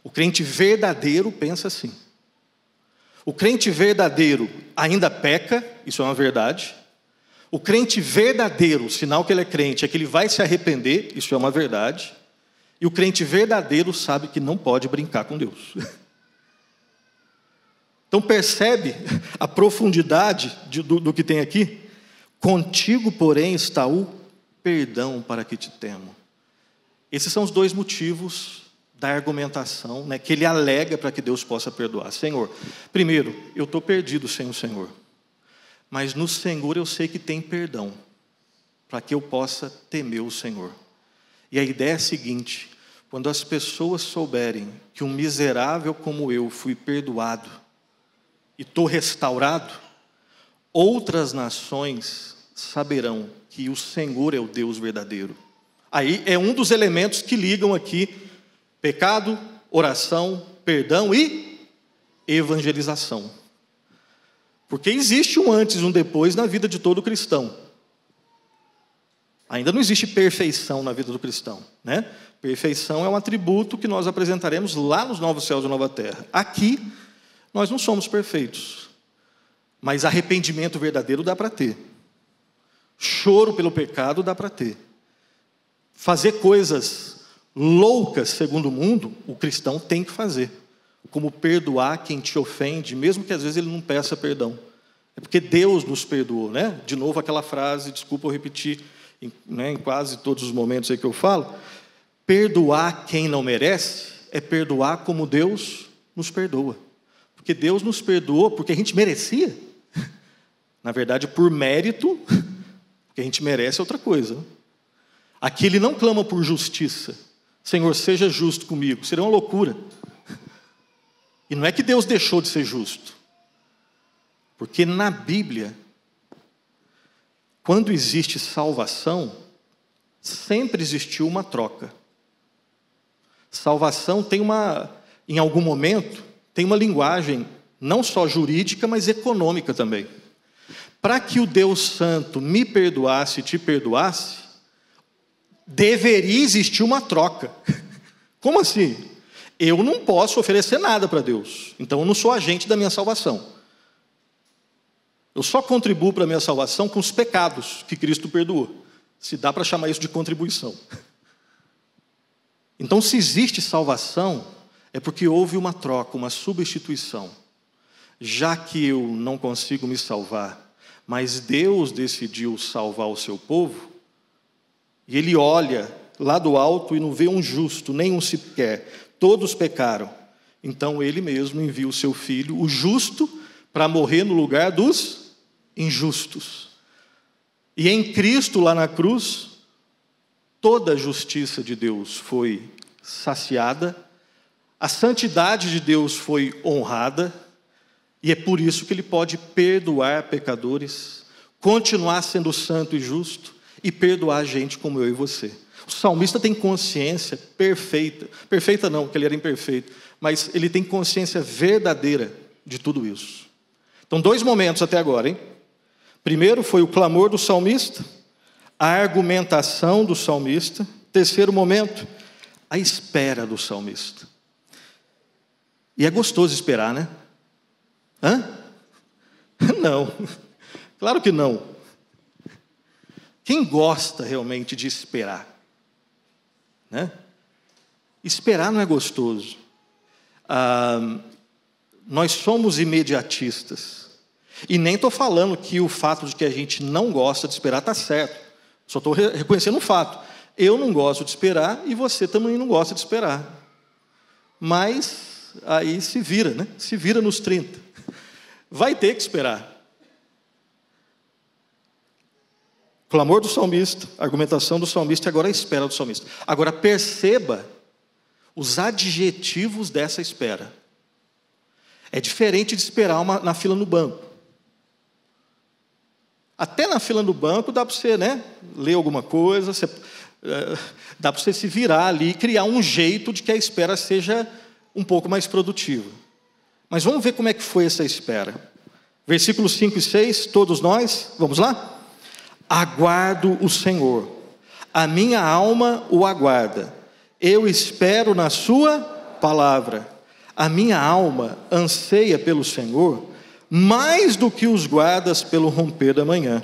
O crente verdadeiro pensa assim. O crente verdadeiro ainda peca, isso é uma verdade. O crente verdadeiro, o sinal que ele é crente, é que ele vai se arrepender, isso é uma verdade. E o crente verdadeiro sabe que não pode brincar com Deus. Então percebe a profundidade do que tem aqui? Contigo, porém, está o perdão para que te temo. Esses são os dois motivos da argumentação, né, que ele alega para que Deus possa perdoar. Senhor, primeiro, eu estou perdido sem o Senhor. Mas no Senhor eu sei que tem perdão, para que eu possa temer o Senhor. E a ideia é a seguinte: quando as pessoas souberem que um miserável como eu fui perdoado e estou restaurado, outras nações saberão que o Senhor é o Deus verdadeiro. Aí é um dos elementos que ligam aqui pecado, oração, perdão e evangelização. Porque existe um antes e um depois na vida de todo cristão. Ainda não existe perfeição na vida do cristão, né? Perfeição é um atributo que nós apresentaremos lá nos novos céus e nova terra. Aqui, nós não somos perfeitos. Mas arrependimento verdadeiro dá para ter. Choro pelo pecado dá para ter. Fazer coisas loucas segundo o mundo, o cristão tem que fazer. Como perdoar quem te ofende, mesmo que às vezes ele não peça perdão. É porque Deus nos perdoou, né? De novo aquela frase, desculpa eu repetir, em quase todos os momentos aí que eu falo. Perdoar quem não merece é perdoar como Deus nos perdoa. Porque Deus nos perdoou porque a gente merecia. Na verdade, por mérito, porque a gente merece outra coisa. Aqui ele não clama por justiça. Senhor, seja justo comigo. Seria uma loucura. E não é que Deus deixou de ser justo. Porque na Bíblia, quando existe salvação, sempre existiu uma troca. Salvação tem em algum momento, tem uma linguagem não só jurídica, mas econômica também. Para que o Deus Santo me perdoasse e te perdoasse, deveria existir uma troca. Como assim? Eu não posso oferecer nada para Deus, então eu não sou agente da minha salvação. Eu só contribuo para a minha salvação com os pecados que Cristo perdoou. Se dá para chamar isso de contribuição. Então, se existe salvação, é porque houve uma troca, uma substituição. Já que eu não consigo me salvar, mas Deus decidiu salvar o seu povo, e Ele olha lá do alto e não vê um justo, nem um sequer, todos pecaram. Então Ele mesmo envia o seu Filho, o justo, para morrer no lugar dos injustos. E em Cristo, lá na cruz, toda a justiça de Deus foi saciada, a santidade de Deus foi honrada, e é por isso que Ele pode perdoar pecadores, continuar sendo santo e justo, e perdoar gente como eu e você. O salmista tem consciência perfeita não, porque ele era imperfeito, mas ele tem consciência verdadeira de tudo isso. Então, 2 momentos até agora, hein? Primeiro foi o clamor do salmista, a argumentação do salmista. Terceiro momento, a espera do salmista. E é gostoso esperar, né? Hã? Não, claro que não. Quem gosta realmente de esperar? Né? Esperar não é gostoso. Nós somos imediatistas. E nem estou falando que o fato de que a gente não gosta de esperar está certo. Só estou reconhecendo um fato. Eu não gosto de esperar e você também não gosta de esperar. Mas aí se vira, né? Se vira nos 30. Vai ter que esperar. Clamor do salmista, argumentação do salmista e agora a espera do salmista. Agora perceba os adjetivos dessa espera. É diferente de esperar na fila no banco. Até na fila no banco dá para você, né, ler alguma coisa, dá para você se virar ali e criar um jeito de que a espera seja um pouco mais produtiva. Mas vamos ver como é que foi essa espera. Versículos 5 e 6, todos nós, vamos lá? Aguardo o Senhor, a minha alma o aguarda, eu espero na sua palavra. A minha alma anseia pelo Senhor, mais do que os guardas pelo romper da manhã.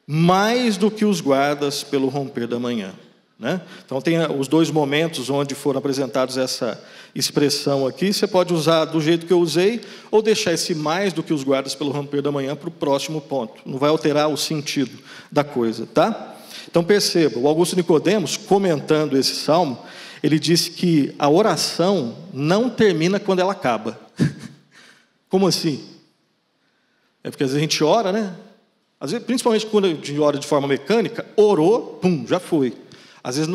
Mais do que os guardas pelo romper da manhã. né? Então tem os dois momentos onde foram apresentados essa expressão aqui. Você pode usar do jeito que eu usei, ou deixar esse mais do que os guardas pelo romper da manhã para o próximo ponto. Não vai alterar o sentido da coisa, tá? Então perceba, o Augusto Nicodemos, comentando esse salmo, ele disse que a oração não termina quando ela acaba. Como assim? É porque às vezes a gente ora, né? Às vezes, principalmente quando a gente ora de forma mecânica, orou, pum, já foi. Às vezes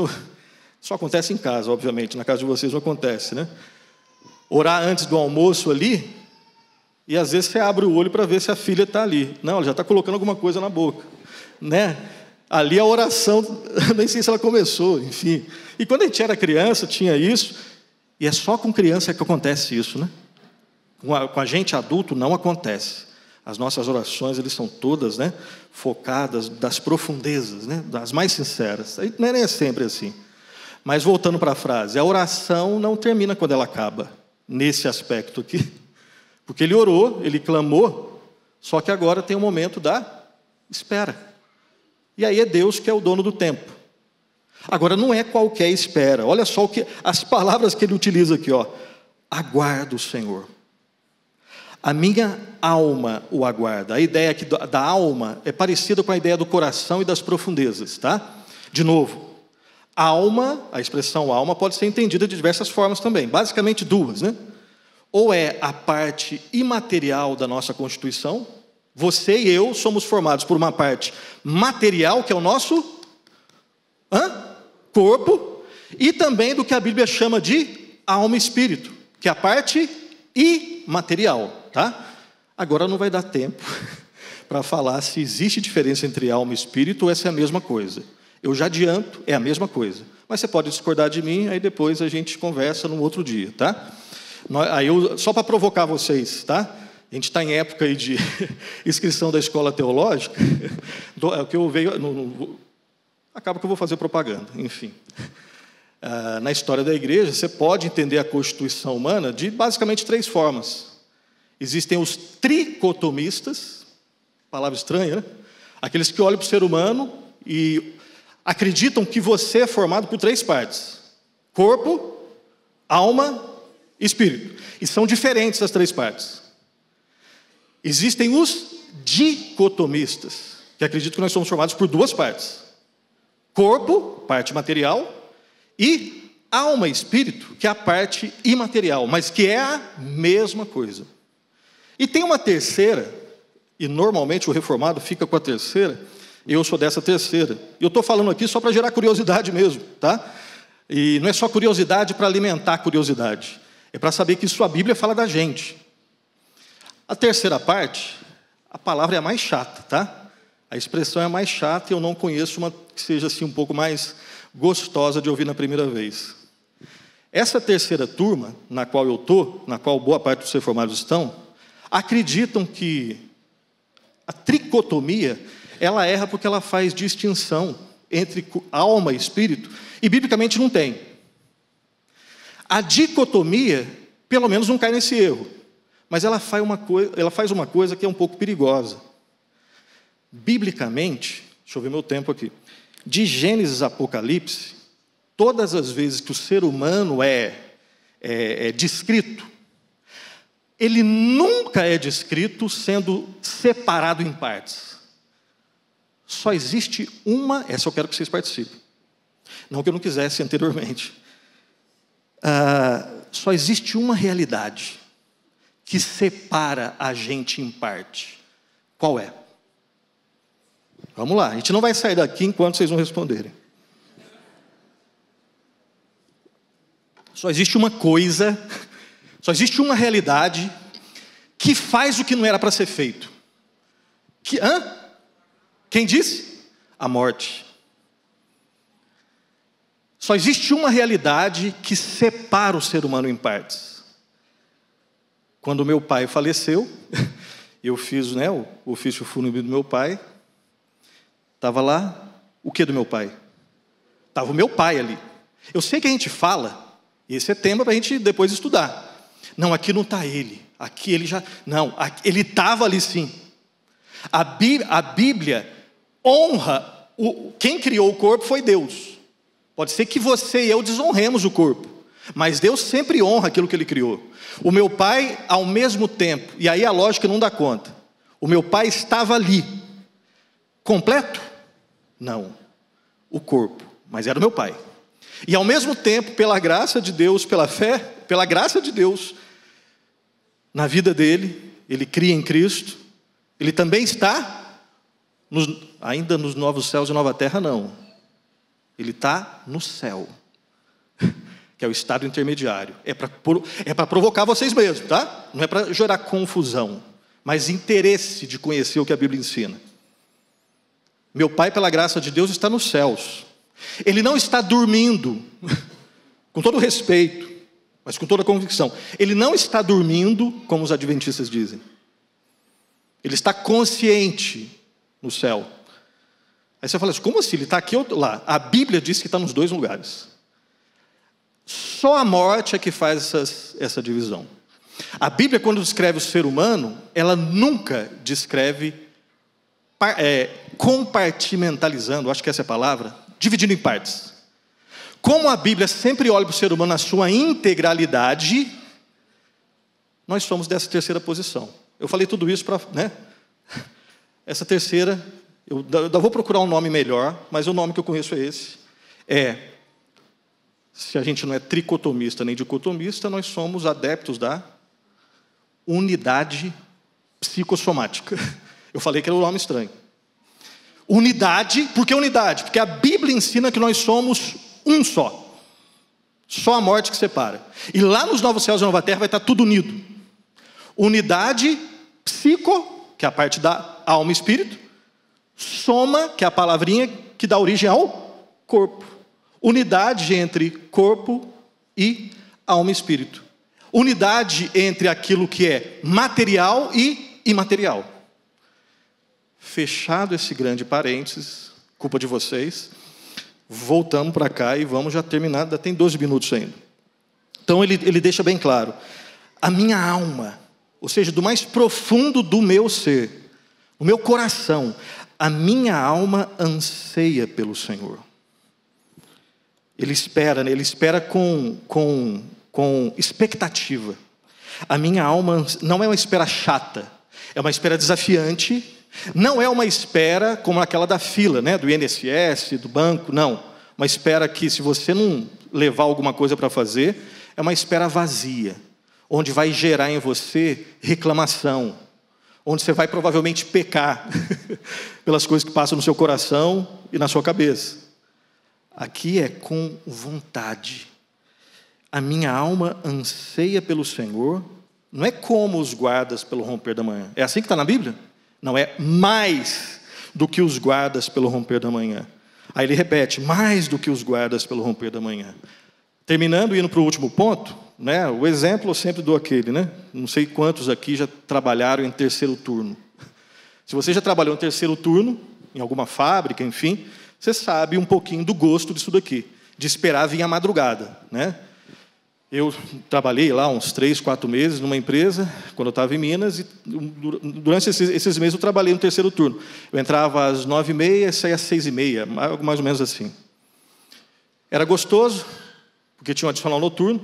só acontece em casa, obviamente, na casa de vocês não acontece, né? Orar antes do almoço ali, e às vezes você abre o olho para ver se a filha está ali. Não, ela já está colocando alguma coisa na boca, né? Ali a oração, nem sei se ela começou, enfim. E quando a gente era criança, tinha isso, e é só com criança que acontece isso, né? Com a gente adulto não acontece. As nossas orações, eles são todas, né, focadas das profundezas, né, das mais sinceras. Aí não é nem sempre assim. Mas voltando para a frase, a oração não termina quando ela acaba, nesse aspecto aqui. Porque ele orou, ele clamou, só que agora tem o momento da espera. E aí é Deus que é o dono do tempo. Agora não é qualquer espera. Olha só as palavras que ele utiliza aqui, ó. Aguardo o Senhor. A minha alma o aguarda. A ideia aqui da alma é parecida com a ideia do coração e das profundezas, tá? De novo, alma, a expressão alma pode ser entendida de diversas formas também. Basicamente duas, né? Ou é a parte imaterial da nossa constituição. Você e eu somos formados por uma parte material, que é o nosso corpo, e também do que a Bíblia chama de alma e espírito, que é a parte imaterial. Tá? Agora não vai dar tempo para falar se existe diferença entre alma e espírito ou essa é a mesma coisa. Eu já adianto, é a mesma coisa. Mas você pode discordar de mim, aí depois a gente conversa num outro dia, tá? Aí só para provocar vocês, tá? A gente está em época aí de inscrição da escola teológica, o que eu vejo... acaba que eu vou fazer propaganda, enfim. Na história da igreja, você pode entender a constituição humana de basicamente 3 formas. Existem os tricotomistas, palavra estranha, né? Aqueles que olham para o ser humano e acreditam que você é formado por 3 partes: corpo, alma e espírito. E são diferentes as 3 partes. Existem os dicotomistas, que acreditam que nós somos formados por 2 partes: corpo, parte material, e alma e espírito, que é a parte imaterial, mas que é a mesma coisa. E tem uma terceira, e normalmente o reformado fica com a terceira, eu sou dessa terceira. E eu estou falando aqui só para gerar curiosidade mesmo, tá? E não é só curiosidade para alimentar a curiosidade, é para saber que isso a Bíblia fala da gente. A terceira parte, a palavra é a mais chata, tá? A expressão é a mais chata e eu não conheço uma que seja assim um pouco mais gostosa de ouvir na primeira vez. Essa terceira turma, na qual eu estou, na qual boa parte dos reformados estão, acreditam que a tricotomia, ela erra porque ela faz distinção entre alma e espírito, e biblicamente não tem. A dicotomia, pelo menos não cai nesse erro, mas ela faz uma coisa que é um pouco perigosa. Biblicamente, deixa eu ver meu tempo aqui, de Gênesis a Apocalipse, todas as vezes que o ser humano é descrito, ele nunca é descrito sendo separado em partes. Só existe uma, essa eu quero que vocês participem. Não que eu não quisesse anteriormente. Só existe uma realidade que separa a gente em parte. Qual é? Vamos lá, a gente não vai sair daqui enquanto vocês não responderem. Só existe uma coisa, só existe uma realidade que faz o que não era para ser feito. Quem disse? A morte. Só existe uma realidade que separa o ser humano em partes. Quando meu pai faleceu, eu fiz o ofício fúnebre do meu pai. Estava lá, o que do meu pai? Estava o meu pai ali. Eu sei que a gente fala, e esse é tema para a gente depois estudar. Não, aqui não está ele. Aqui ele já... Não, ele estava ali sim. A Bíblia honra... Quem criou o corpo foi Deus. Pode ser que você e eu desonremos o corpo, mas Deus sempre honra aquilo que Ele criou. O meu pai, ao mesmo tempo, e aí a lógica não dá conta, o meu pai estava ali, completo? Não, o corpo, mas era o meu pai. E ao mesmo tempo, pela graça de Deus, pela fé, pela graça de Deus, na vida dele, ele cria em Cristo, ele também está, ainda nos novos céus e nova terra, não. Ele está no céu, que é o estado intermediário. É para provocar vocês mesmos, tá? Não é para gerar confusão, mas interesse de conhecer o que a Bíblia ensina. Meu pai, pela graça de Deus, está nos céus. Ele não está dormindo, com todo respeito, mas com toda convicção. Ele não está dormindo, como os adventistas dizem. Ele está consciente no céu. Aí você fala assim, como assim? Ele está aqui ou lá? A Bíblia diz que está nos dois lugares. Só a morte é que faz essa divisão. A Bíblia, quando descreve o ser humano, ela nunca descreve compartimentalizando, acho que essa é a palavra, dividindo em partes. Como a Bíblia sempre olha para o ser humano na sua integralidade, nós somos dessa terceira posição. Eu falei tudo isso para, né? Essa terceira, eu vou procurar um nome melhor, mas o nome que eu conheço é esse. Se a gente não é tricotomista nem dicotomista, nós somos adeptos da unidade psicossomática. Eu falei que era um nome estranho. Unidade, por que unidade? Porque a Bíblia ensina que nós somos um só. Só a morte que separa. E lá nos novos céus e nova terra vai estar tudo unido. Unidade, psico, que é a parte da alma e espírito. Soma, que é a palavrinha que dá origem ao corpo. Unidade entre corpo e alma e espírito. Unidade entre aquilo que é material e imaterial. Fechado esse grande parênteses, culpa de vocês, voltamos para cá e vamos já terminar, ainda tem 12 minutos ainda. Então ele deixa bem claro, a minha alma, ou seja, do mais profundo do meu ser, o meu coração, a minha alma anseia pelo Senhor. Ele espera, né? Ele espera com expectativa. A minha alma não é uma espera chata, é uma espera desafiante. Não é uma espera como aquela da fila, né? Do INSS, do banco, não. Uma espera que, se você não levar alguma coisa para fazer, é uma espera vazia, onde vai gerar em você reclamação, onde você vai provavelmente pecar pelas coisas que passam no seu coração e na sua cabeça. Aqui é com vontade. A minha alma anseia pelo Senhor, não é como os guardas pelo romper da manhã. É assim que está na Bíblia? Não, é mais do que os guardas pelo romper da manhã. Aí ele repete, mais do que os guardas pelo romper da manhã. Terminando, indo para o último ponto, né? O exemplo eu sempre dou aquele, né? Não sei quantos aqui já trabalharam em terceiro turno. Se você já trabalhou em terceiro turno, em alguma fábrica, enfim, você sabe um pouquinho do gosto disso daqui, de esperar vir a madrugada, né? Eu trabalhei lá uns 3, 4 meses numa empresa, quando eu estava em Minas, e durante esses meses eu trabalhei no terceiro turno. Eu entrava às 9h30 e saía às 6h30, algo mais ou menos assim. Era gostoso, porque tinha um adicional noturno.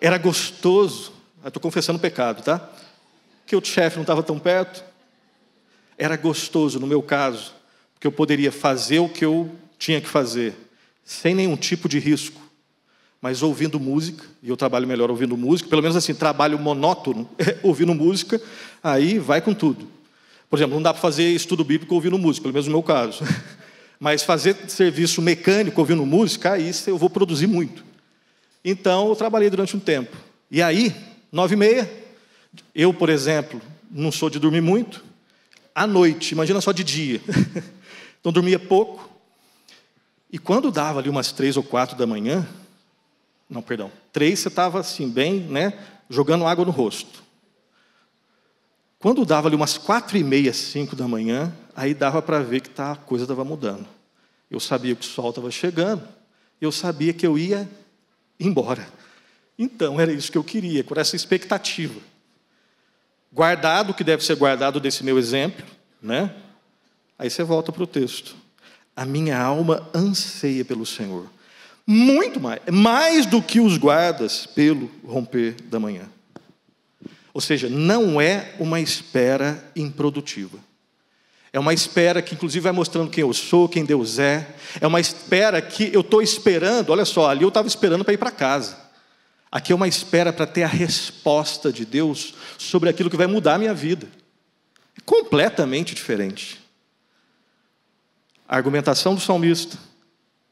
Era gostoso, estou confessando pecado, tá? Que o chefe não estava tão perto. Era gostoso, no meu caso, porque eu poderia fazer o que eu tinha que fazer, sem nenhum tipo de risco, mas ouvindo música, e eu trabalho melhor ouvindo música, pelo menos assim, trabalho monótono, ouvindo música, aí vai com tudo. Por exemplo, não dá para fazer estudo bíblico ouvindo música, pelo menos no meu caso, mas fazer serviço mecânico ouvindo música, aí eu vou produzir muito. Então, eu trabalhei durante um tempo. E aí, 9h30, eu, por exemplo, não sou de dormir muito, à noite, imagina só de dia. Então, dormia pouco. E quando dava ali umas 3 ou 4 da manhã, 3, você estava assim, bem, né, jogando água no rosto. Quando dava ali umas 4h30, 5 da manhã, aí dava para ver que a coisa estava mudando. Eu sabia que o sol estava chegando, eu sabia que eu ia embora. Então, era isso que eu queria, com essa expectativa. Guardado o que deve ser guardado desse meu exemplo, né? Aí você volta para o texto. A minha alma anseia pelo Senhor. Muito mais do que os guardas pelo romper da manhã. Ou seja, não é uma espera improdutiva. É uma espera que inclusive vai mostrando quem eu sou, quem Deus é. É uma espera que eu estou esperando, olha só, ali eu estava esperando para ir para casa. Aqui é uma espera para ter a resposta de Deus sobre aquilo que vai mudar a minha vida. É completamente diferente. A argumentação do salmista,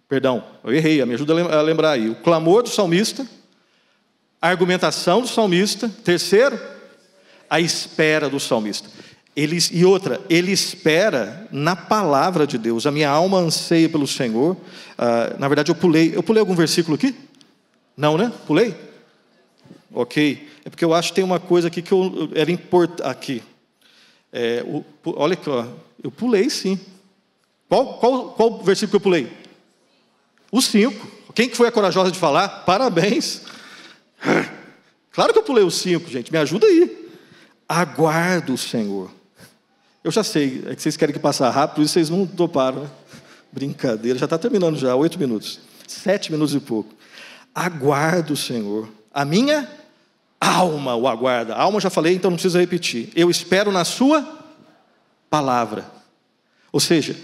perdão, eu errei, me ajuda a lembrar aí. O clamor do salmista, a argumentação do salmista, terceiro, a espera do salmista. Ele espera na palavra de Deus. A minha alma anseia pelo Senhor. Na verdade, eu pulei algum versículo aqui? Não, né? Pulei? Ok. É porque eu acho que tem uma coisa aqui que era importante. Aqui. Olha aqui, ó. Eu pulei sim. Qual versículo que eu pulei? O 5. Quem que foi a corajosa de falar? Parabéns. Claro que eu pulei o 5, gente. Me ajuda aí. Aguardo o Senhor. Eu já sei, é que vocês querem que passe rápido, por isso vocês não toparam, né? Brincadeira, já está terminando já, 8 minutos. 7 minutos e pouco. Aguardo o Senhor. A minha alma o aguarda. A alma já falei, então não precisa repetir. Eu espero na sua palavra. Ou seja,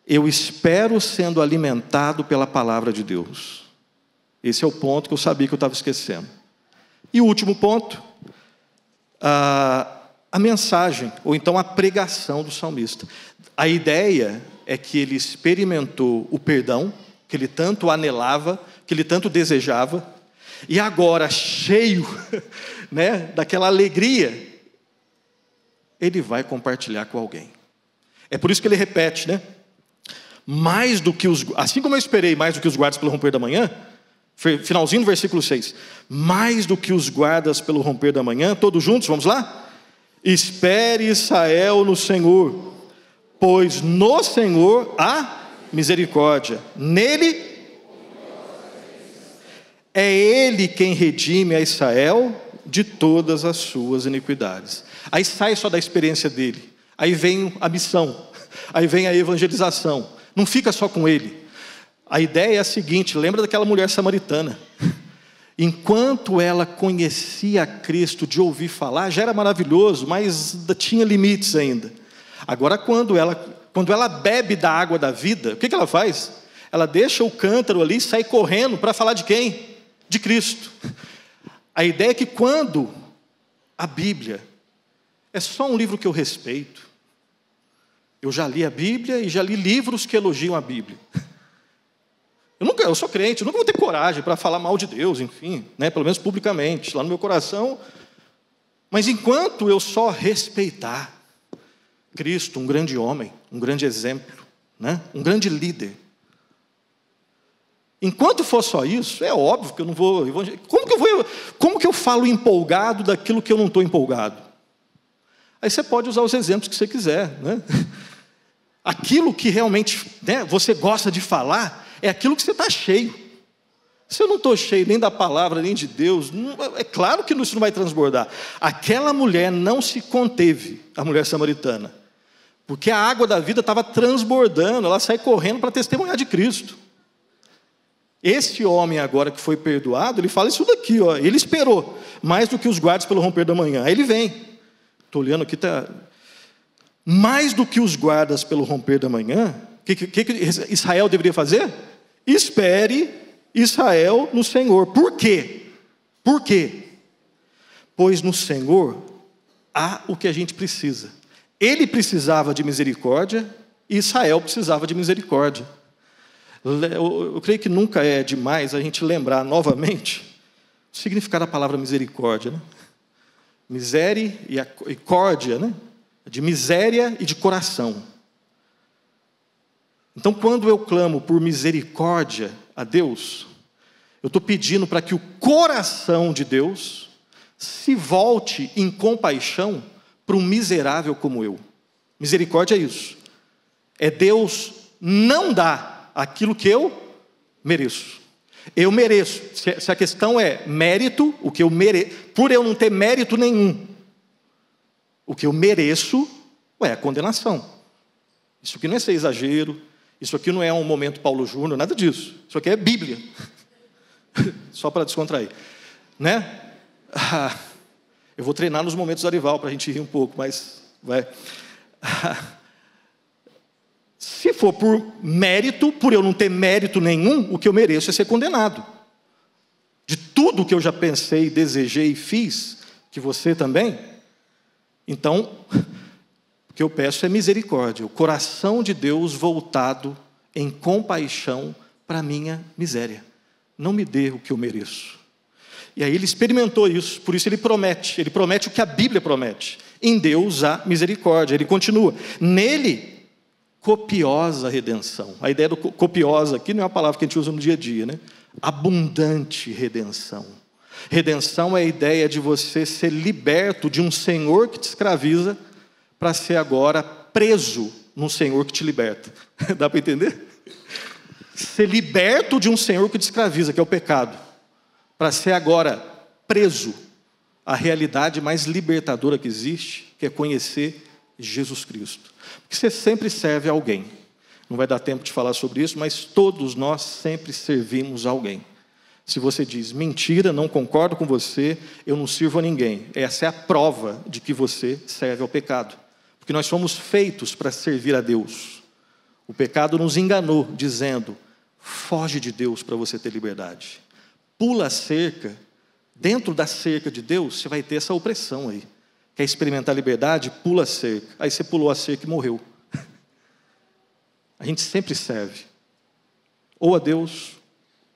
eu espero sendo alimentado pela palavra de Deus. Esse é o ponto que eu sabia que eu estava esquecendo. E o último ponto, a mensagem, ou então a pregação do salmista. A ideia é que ele experimentou o perdão, que ele tanto anelava, que ele tanto desejava, e agora, cheio né, daquela alegria, ele vai compartilhar com alguém. É por isso que ele repete, né? Mais do que assim como eu esperei mais do que os guardas pelo romper da manhã, finalzinho do versículo 6, mais do que os guardas pelo romper da manhã, todos juntos, vamos lá? Espere Israel no Senhor, pois no Senhor há misericórdia, nele é Ele quem redime a Israel de todas as suas iniquidades. Aí sai só da experiência dele, aí vem a missão, aí vem a evangelização, não fica só com ele. A ideia é a seguinte, lembra daquela mulher samaritana? Enquanto ela conhecia Cristo de ouvir falar, já era maravilhoso, mas tinha limites ainda. Agora quando ela bebe da água da vida, o que ela faz? Ela deixa o cântaro ali e sai correndo para falar de quem? De Cristo. A ideia é que quando a Bíblia é só um livro que eu respeito, eu já li a Bíblia e já li livros que elogiam a Bíblia. Eu sou crente, eu nunca vou ter coragem para falar mal de Deus, enfim, né, pelo menos publicamente, lá no meu coração. Mas enquanto eu só respeitar Cristo, um grande homem, um grande exemplo, né, um grande líder, enquanto for só isso, é óbvio que eu não vou evangelizar. Como que eu falo empolgado daquilo que eu não estou empolgado? Aí você pode usar os exemplos que você quiser, né? Aquilo que realmente, né, você gosta de falar, é aquilo que você está cheio. Se eu não estou cheio nem da palavra, nem de Deus, é claro que isso não vai transbordar. Aquela mulher não se conteve, a mulher samaritana, porque a água da vida estava transbordando, ela sai correndo para testemunhar de Cristo. Esse homem agora que foi perdoado, ele fala isso daqui, ó, ele esperou, mais do que os guardas pelo romper da manhã. Aí ele vem, estou olhando aqui, tá, mais do que os guardas pelo romper da manhã, o que Israel deveria fazer? Espere Israel no Senhor. Por quê? Por quê? Pois no Senhor há o que a gente precisa. Ele precisava de misericórdia e Israel precisava de misericórdia. Eu creio que nunca é demais a gente lembrar novamente o significado da palavra misericórdia, né? Misericórdia, né? De miséria e de coração. Então, quando eu clamo por misericórdia a Deus, eu estou pedindo para que o coração de Deus se volte em compaixão para um miserável como eu. Misericórdia é isso. É Deus não dar aquilo que eu mereço. Eu mereço. Se a questão é mérito, o que eu mereço, por eu não ter mérito nenhum, o que eu mereço é a condenação. Isso aqui não é ser exagero. Isso aqui não é um momento Paulo Júnior, nada disso. Isso aqui é Bíblia. Só para descontrair. Né? Eu vou treinar nos momentos do Arival para a gente rir um pouco, mas vai. Se for por mérito, por eu não ter mérito nenhum, o que eu mereço é ser condenado. De tudo que eu já pensei, desejei e fiz, que você também, então, o que eu peço é misericórdia, o coração de Deus voltado em compaixão para a minha miséria. Não me dê o que eu mereço. E aí ele experimentou isso, por isso ele promete o que a Bíblia promete. Em Deus há misericórdia. Ele continua, nele, copiosa redenção. A ideia do copiosa aqui não é uma palavra que a gente usa no dia a dia, né? Abundante redenção. Redenção é a ideia de você ser liberto de um senhor que te escraviza para ser agora preso num senhor que te liberta. Dá para entender? Ser liberto de um senhor que te escraviza, que é o pecado, para ser agora preso à realidade mais libertadora que existe, que é conhecer Jesus Cristo. Porque você sempre serve a alguém. Não vai dar tempo de falar sobre isso, mas todos nós sempre servimos a alguém. Se você diz, mentira, não concordo com você, eu não sirvo a ninguém. Essa é a prova de que você serve ao pecado. Porque nós fomos feitos para servir a Deus. O pecado nos enganou, dizendo, foge de Deus para você ter liberdade. Pula a cerca, dentro da cerca de Deus, você vai ter essa opressão aí. Quer experimentar liberdade? Pula a cerca. Aí você pulou a cerca e morreu. A gente sempre serve. Ou a Deus,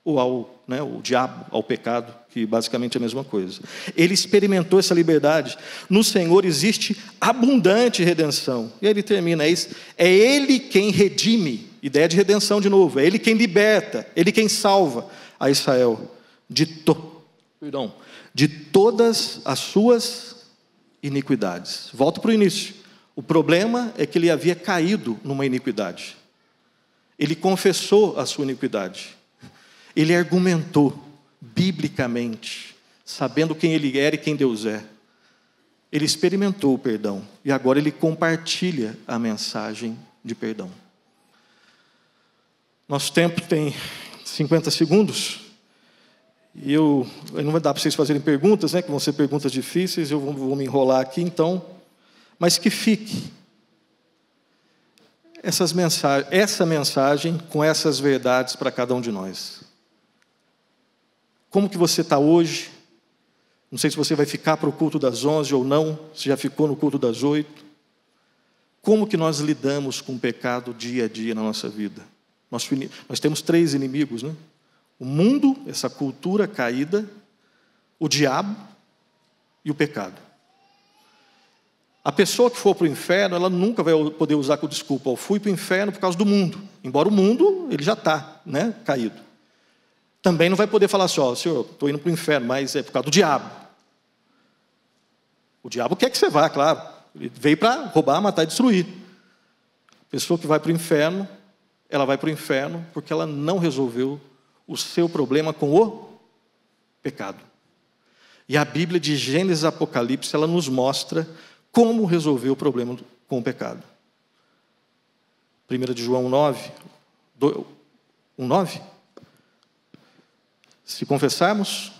ou ao diabo, ao pecado, que basicamente é a mesma coisa. Ele experimentou essa liberdade. No Senhor existe abundante redenção. E aí ele termina, é Ele quem redime, ideia de redenção de novo, é Ele quem liberta, Ele quem salva a Israel de todas as suas iniquidades. Volto para o início. O problema é que ele havia caído numa iniquidade. Ele confessou a sua iniquidade. Ele argumentou biblicamente, sabendo quem ele era e quem Deus é. Ele experimentou o perdão e agora ele compartilha a mensagem de perdão. Nosso tempo tem 50 segundos e não vai dar para vocês fazerem perguntas, né, que vão ser perguntas difíceis, eu vou me enrolar aqui então, mas que fique essa mensagem com essas verdades para cada um de nós. Como que você está hoje? Não sei se você vai ficar para o culto das 11 ou não, se já ficou no culto das 8. Como que nós lidamos com o pecado dia a dia na nossa vida? Nós temos 3 inimigos, né? O mundo, essa cultura caída, o diabo e o pecado. A pessoa que for para o inferno, ela nunca vai poder usar como desculpa, eu fui para o inferno por causa do mundo. Embora o mundo, ele já está, né, caído. Também não vai poder falar assim, senhor, estou indo para o inferno, mas é por causa do diabo. O diabo quer que você vá, claro. Ele veio para roubar, matar e destruir. A pessoa que vai para o inferno, ela vai para o inferno porque ela não resolveu o seu problema com o pecado. E a Bíblia de Gênesis e Apocalipse, ela nos mostra como resolver o problema com o pecado. 1 de João 9, 1:9. Se confessarmos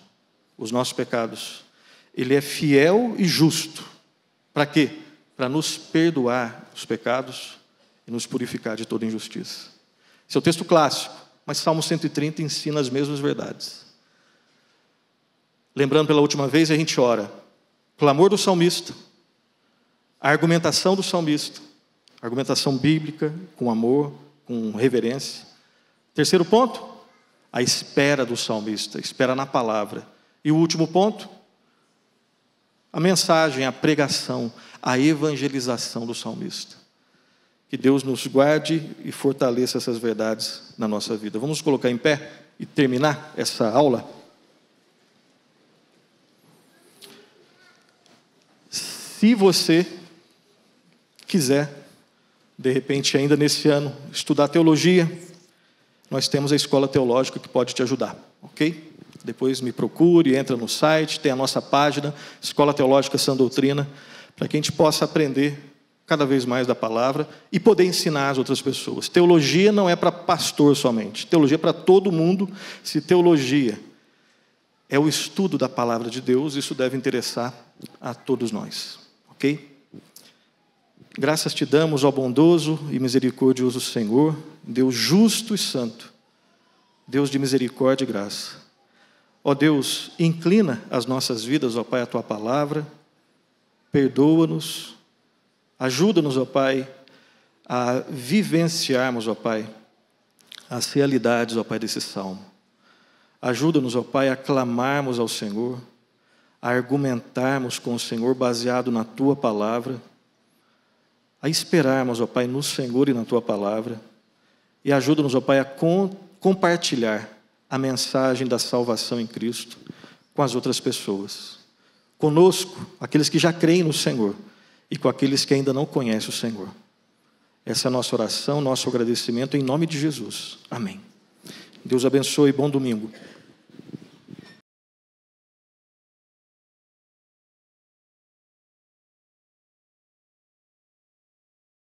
os nossos pecados, Ele é fiel e justo. Para quê? Para nos perdoar os pecados e nos purificar de toda injustiça. Esse é o texto clássico, mas Salmo 130 ensina as mesmas verdades. Lembrando pela última vez, a gente ora. Clamor do salmista, a argumentação do salmista, argumentação bíblica, com amor, com reverência. Terceiro ponto, a espera do salmista, espera na palavra. E o último ponto, a mensagem, a pregação, a evangelização do salmista. Que Deus nos guarde e fortaleça essas verdades na nossa vida. Vamos colocar em pé e terminar essa aula? Se você quiser, de repente ainda nesse ano, estudar teologia, nós temos a escola teológica que pode te ajudar, ok? Depois me procure, entra no site, tem a nossa página, Escola Teológica Sã Doutrina, para que a gente possa aprender cada vez mais da palavra e poder ensinar as outras pessoas. Teologia não é para pastor somente, teologia é para todo mundo. Se teologia é o estudo da palavra de Deus, isso deve interessar a todos nós, ok? Graças te damos, ó bondoso e misericordioso Senhor, Deus justo e santo, Deus de misericórdia e graça. Ó Deus, inclina as nossas vidas, ó Pai, à tua palavra, perdoa-nos, ajuda-nos, ó Pai, a vivenciarmos, ó Pai, as realidades, ó Pai, desse salmo. Ajuda-nos, ó Pai, a clamarmos ao Senhor, a argumentarmos com o Senhor baseado na tua palavra, a esperarmos, ó Pai, no Senhor e na tua palavra, e ajuda-nos, ó Pai, a compartilhar a mensagem da salvação em Cristo com as outras pessoas. Conosco, aqueles que já creem no Senhor, e com aqueles que ainda não conhecem o Senhor. Essa é a nossa oração, nosso agradecimento, em nome de Jesus. Amém. Deus abençoe, bom domingo.